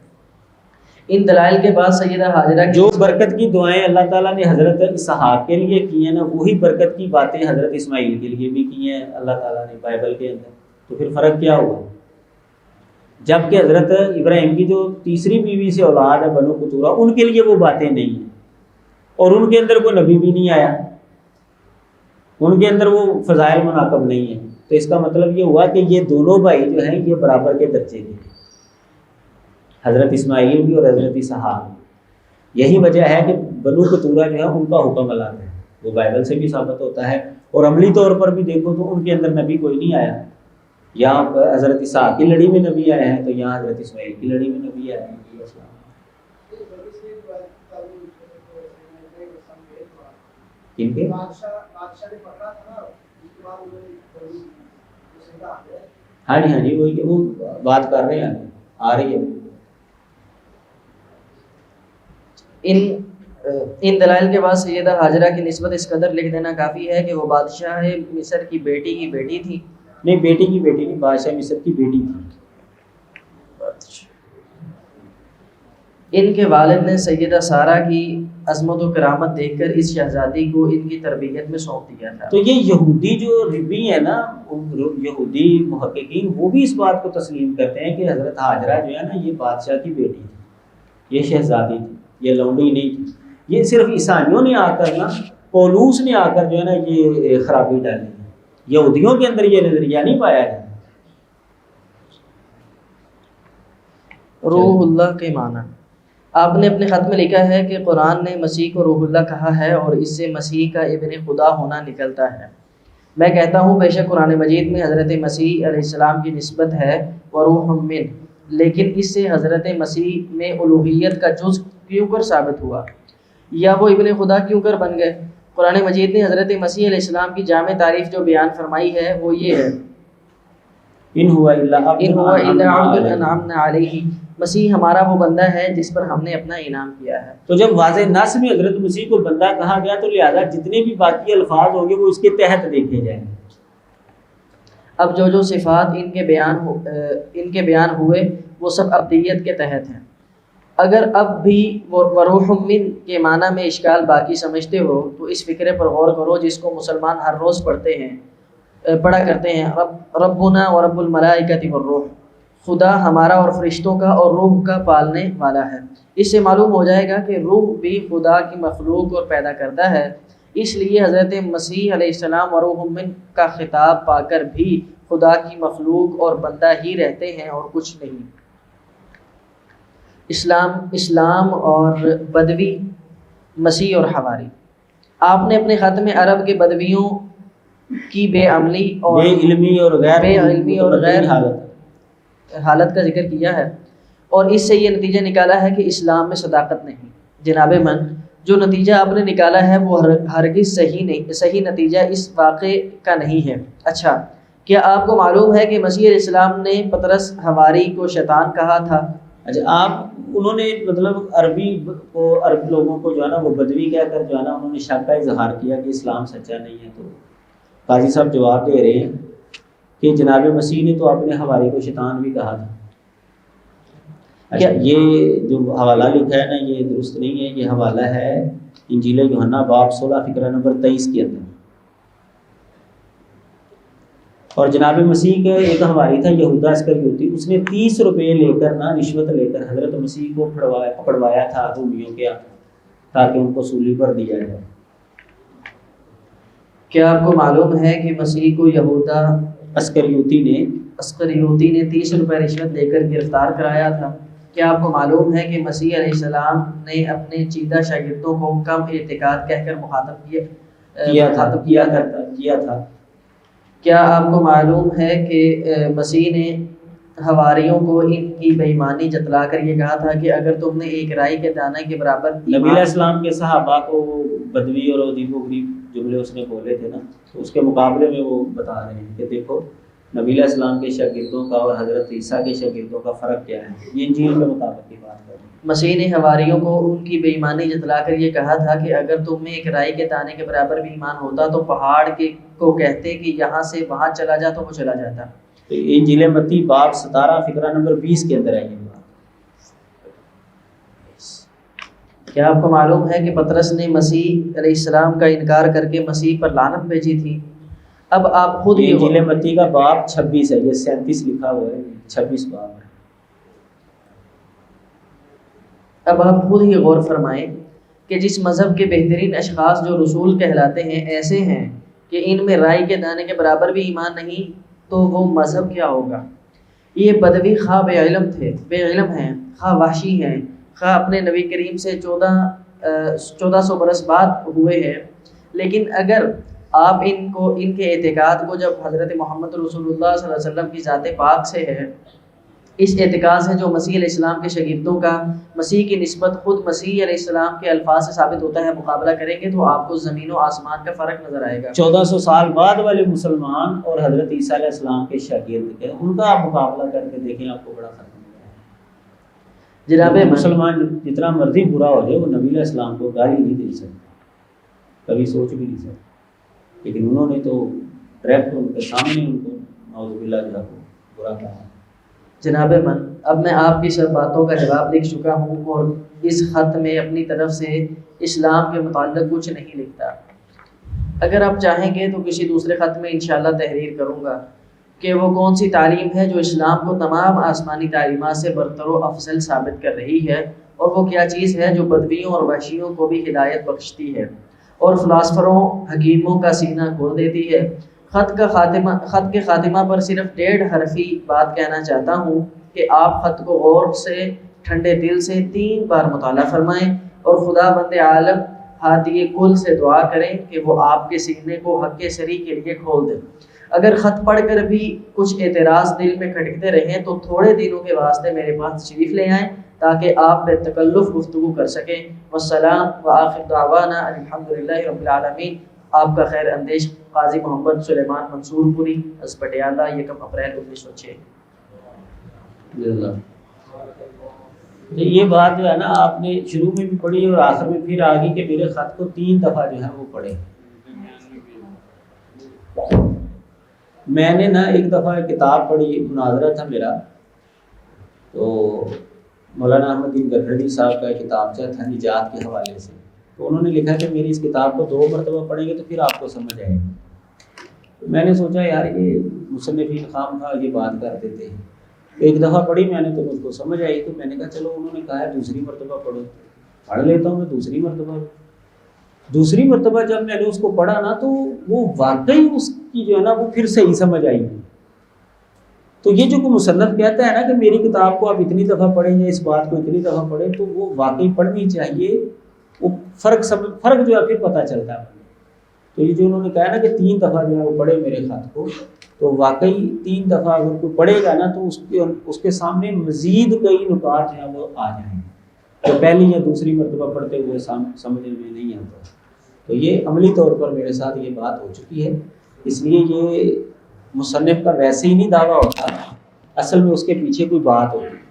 ان دلائل کے بعد سیدہ حاجرہ جو برکت کی دعائیں اللہ تعالیٰ نے حضرت اسحاق کے لیے کی ہیں نا، وہی برکت کی باتیں حضرت اسماعیل کے لیے بھی کی ہیں اللہ تعالیٰ نے بائبل کے اندر. تو پھر فرق کیا ہوا؟ جبکہ حضرت ابراہیم کی جو تیسری بیوی سے اولاد ہے بنو قطورہ، ان کے لیے وہ باتیں نہیں ہیں، اور ان کے اندر کوئی نبی بھی نہیں آیا، ان کے اندر وہ فضائل مناقب نہیں ہیں. تو اس کا مطلب یہ ہوا کہ یہ دونوں بھائی جو ہیں یہ برابر کے درجے کے، حضرت اسماعیل بھی اور حضرت اسحاق. یہی وجہ ہے کہ بنو قطورہ جو ہے ان کا حکم الگ ہے، وہ بائبل سے بھی ثابت ہوتا ہے، اور عملی طور پر بھی دیکھو تو ان کے اندر نبی کوئی نہیں آیا. یہاں حضرت اسحاق کی لڑی میں نبی آئے ہیں، تو یہاں حضرت اسماعیل کی لڑی میں نبی آئے ہیں. کن کے؟ ہاں جی ہاں جی، وہ بات کر رہے ہیں، آ رہی ہے. ان دلائل کے بعد سیدہ حاجرہ کی نسبت اس قدر لکھ دینا کافی ہے کہ وہ بادشاہ مصر کی بیٹی کی بیٹی تھی. نہیں، بیٹی کی بیٹی نہیں، بادشاہ مصر کی بیٹی تھی. ان کے والد نے سیدہ سارہ کی عظمت و کرامت دیکھ کر اس شہزادی کو ان کی تربیت میں سونپ دیا تھا. تو یہ یہودی جو ربی ہے نا، یہودی محققین وہ بھی اس بات کو تسلیم کرتے ہیں کہ حضرت حاجرہ جو ہے نا یہ بادشاہ کی بیٹی تھی، یہ شہزادی تھی، یہ لونڈی نہیں تھی. یہ صرف عیسائیوں نے آ کر نا، پولوس نے آ کر جو ہے نا یہ خرابی ڈالی. یہودیوں کے اندر یہ نظریہ نہیں پایا ہے. روح اللہ کے معنی آپ نے اپنے خط میں لکھا ہے کہ قرآن نے مسیح کو روح اللہ کہا ہے اور اس سے مسیح کا ابن خدا ہونا نکلتا ہے. میں کہتا ہوں بے شک قرآن مجید میں حضرت مسیح علیہ السلام کی نسبت ہے وروح من، لیکن اس سے حضرت مسیح میں الوہیت کا جز کیوں کر ثابت ہوا، یا وہ ابن خدا کیوں کر بن گئے؟ قرآن مجید نے حضرت مسیح علیہ السلام کی جامع تعریف جو بیان فرمائی ہے وہ یہ ہے، ان ہوا الا عبد انعمنا علیہ، مسیح ہمارا وہ بندہ ہے جس پر ہم نے اپنا انعام کیا ہے. تو جب واضح نص میں حضرت مسیح کو بندہ کہا گیا تو لہذا جتنے بھی باقی الفاظ ہوں گے وہ اس کے تحت دیکھے جائیں. اب جو صفات ان کے بیان ہوئے وہ سب ابدیت کے تحت ہیں. اگر اب بھی وروح من کے معنی میں اشکال باقی سمجھتے ہو تو اس فکرے پر غور کرو جس کو مسلمان ہر روز پڑھا کرتے ہیں، ربنا و رب الملائکۃ والروح، خدا ہمارا اور فرشتوں کا اور روح کا پالنے والا ہے. اس سے معلوم ہو جائے گا کہ روح بھی خدا کی مخلوق اور پیدا کرتا ہے. اس لیے حضرت مسیح علیہ السلام وروح من کا خطاب پا کر بھی خدا کی مخلوق اور بندہ ہی رہتے ہیں اور کچھ نہیں. اسلام اور بدوی، مسیح اور حواری. آپ نے اپنے خط میں عرب کے بدویوں کی بے علمی اور غیر حالت کا ذکر کیا ہے، اور اس سے یہ نتیجہ نکالا ہے کہ اسلام میں صداقت نہیں. جناب من، جو نتیجہ آپ نے نکالا ہے وہ ہرگز صحیح نتیجہ اس واقعے کا نہیں ہے. اچھا، کیا آپ کو معلوم ہے کہ مسیح علیہ السلام نے پطرس حواری کو شیطان کہا تھا؟ اچھا، انہوں نے مطلب عرب لوگوں کو جو ہے نا وہ بدوی کہہ کر جو ہے نا انہوں نے شک کا اظہار کیا کہ اسلام سچا نہیں ہے. تو قاضی صاحب جواب دے رہے ہیں کہ جناب مسیح نے تو اپنے حواری کو شیطان بھی کہا تھا. اچھا، یہ جو حوالہ لکھا ہے نا یہ درست نہیں ہے. یہ حوالہ ہے انجیل یوحنا باب 16 فقرہ نمبر 23 کے اندر. اور جناب مسیح کا ایک حواری تھا یہودا اسکریوتی، اس نے 30 روپے لے کر نا رشوت لے کر حضرت مسیح کو پکڑوایا تھا رومیوں کے تاکہ ان کو صلیب پر دیا جائے. کیا آپ کو معلوم ہے کہ مسیح کو یہودا اسکریوتی نے 30 روپے رشوت لے کر گرفتار کرایا تھا؟ کیا آپ کو معلوم ہے کہ مسیح علیہ السلام نے اپنے چیدہ شاگردوں کو کم اعتقاد کہہ کر مخاطب کیا تھا؟ کیا آپ کو معلوم ہے کہ مسیح نے حواریوں کو ان کی بے ایمانی جتلا کر یہ کہا تھا کہ اگر تم نے ایک رائی کے دانے کے برابر نبی علیہ السلام کے صحابہ کو بدوی اور عجیب و غریب جملے اس نے بولے تھے نا، تو اس کے مقابلے میں وہ بتا رہے ہیں کہ دیکھو نبی علیہ السلام کے شاگردوں کا اور حضرت عیسیٰ کے شاگردوں کا فرق کیا ہے. یہ انجیل کے مطابق کی بات کر رہے ہیں. مسیح نے حواریوں کو ان کی بے ایمانی جتلا کر یہ کہا تھا کہ اگر تم میں ایک رائی کے دانے کے برابر بھی ایمان ہوتا تو پہاڑ کو کہتے کہ یہاں سے وہاں چلا جا تو وہ چلا جاتا. انجیل متی باب 17 فقرہ نمبر 20 کے اندر ہے یہ بات. کیا آپ کو معلوم ہے کہ پطرس نے مسیح علیہ السلام کا انکار کر کے مسیح پر لعنت بھیجی تھی؟ اب آپ خود یہ ہی انجیل متی کا باب 26 ہے، یہ 37 لکھا ہوا ہے، 26 باب ہے۔ اب آپ خود ہی غور فرمائیں کہ جس مذہب کے بہترین اشخاص جو رسول کہلاتے ہیں ایسے ہیں کہ ان میں رائی کے دانے کے برابر بھی ایمان نہیں، تو وہ مذہب کیا ہوگا؟ یہ بدوی خواہ بے علم تھے، بے علم ہیں، خواہ وحشی ہیں، خواہ اپنے نبی کریم سے 1400 برس بعد ہوئے ہیں، لیکن اگر آپ ان کے اعتقاد کو جب حضرت محمد رسول اللہ صلی اللہ علیہ وسلم کی ذات پاک سے ہے، اس اعتقاد سے جو مسیح علیہ السلام کے شاگردوں کا مسیح کی نسبت خود مسیح علیہ السلام کے الفاظ سے ثابت ہوتا ہے، مقابلہ کریں گے تو آپ کو زمین و آسمان کا فرق نظر آئے گا۔ 1400 سال بعد والے مسلمان اور حضرت عیسیٰ علیہ السلام کے شاگرد کے، ان کا آپ مقابلہ کر کے دیکھیں، آپ کو بڑا فرق ملتا ہے۔ جناب مسلمان جتنا مرضی برا ہو جائے وہ نبی علیہ السلام کو گالی نہیں دے سکتے، کبھی سوچ بھی نہیں سکتے، لیکن انہوں نے تو ڈائریکٹ ان کے سامنے ان کو نعوذ باللہ جو ہے برا کہا۔ جناب من، اب میں آپ کی سب باتوں کا جواب لکھ چکا ہوں اور اس خط میں اپنی طرف سے اسلام کے متعلق کچھ نہیں لکھتا۔ اگر آپ چاہیں گے تو کسی دوسرے خط میں انشاءاللہ تحریر کروں گا کہ وہ کون سی تعلیم ہے جو اسلام کو تمام آسمانی تعلیمات سے برتر و افضل ثابت کر رہی ہے، اور وہ کیا چیز ہے جو بدویوں اور وحشیوں کو بھی ہدایت بخشتی ہے اور فلاسفروں حکیموں کا سینہ کھول دیتی ہے۔ خط کے خاتمہ پر صرف 1.5 حرفی بات کہنا چاہتا ہوں کہ آپ خط کو غور سے ٹھنڈے دل سے 3 بار مطالعہ فرمائیں اور خدا بند عالم ہادی کل سے دعا کریں کہ وہ آپ کے سینے کو حق سری کے لیے کھول دے۔ اگر خط پڑھ کر بھی کچھ اعتراض دل میں کھٹکتے رہیں تو تھوڑے دنوں کے واسطے میرے پاس تشریف لے آئیں تاکہ آپ بے تکلف گفتگو کر سکیں۔ والسلام وآخر دعوانا الحمدللہ رب العالمین۔ آپ کا خیر اندیش قاضی محمد سلیمان منصور پوری از پٹیالہ، 1 اپریل 1906۔ یہ بات جو ہے نا آپ نے شروع میں بھی پڑھی اور آخر میں پھر آگی کہ میرے خط کو 3 دفعہ جو ہے وہ پڑھے۔ میں نے نا ایک دفعہ کتاب پڑھی، مناظرہ تھا میرا، تو مولانا احمد دین گرگڑی صاحب کا کتابچہ تھا نجات کے حوالے سے، تو انہوں نے لکھا کہ میری اس کتاب کو 2 مرتبہ پڑھیں گے تو پھر آپ کو سمجھ آئے گا۔ میں نے سوچا یار یہ مصنفین خام خواہ یہ بات کر دیتے ہیں، ایک دفعہ پڑھی میں نے تو مجھ کو سمجھ آئی، تو میں نے کہا چلو انہوں نے کہا ہے دوسری مرتبہ پڑھو، پڑھ لیتا ہوں میں دوسری مرتبہ جب میں نے اس کو پڑھا نا تو وہ واقعی اس کی جو ہے نا وہ پھر صحیح سمجھ آئی۔ تو یہ جو کوئی مصنف کہتا ہے نا کہ میری کتاب کو آپ اتنی دفعہ پڑھیں یا اس بات کو اتنی دفعہ پڑھیں، تو وہ واقعی پڑھنی چاہیے، وہ فرق جو ہے پھر پتہ چلتا ہے۔ تو یہ جو انہوں نے کہا نا کہ 3 دفعہ جو ہے وہ پڑھے میرے خط کو، تو واقعی 3 دفعہ اگر کوئی پڑھے گا نا تو اس کے سامنے مزید کئی نکات جو ہیں وہ آ جائیں گے جو پہلی یا دوسری مرتبہ پڑھتے ہوئے سمجھ میں نہیں آتا۔ تو یہ عملی طور پر میرے ساتھ یہ بات ہو چکی ہے، اس لیے یہ مصنف کا ویسے ہی نہیں دعویٰ ہوتا، اصل میں اس کے پیچھے کوئی بات ہوتی ہے۔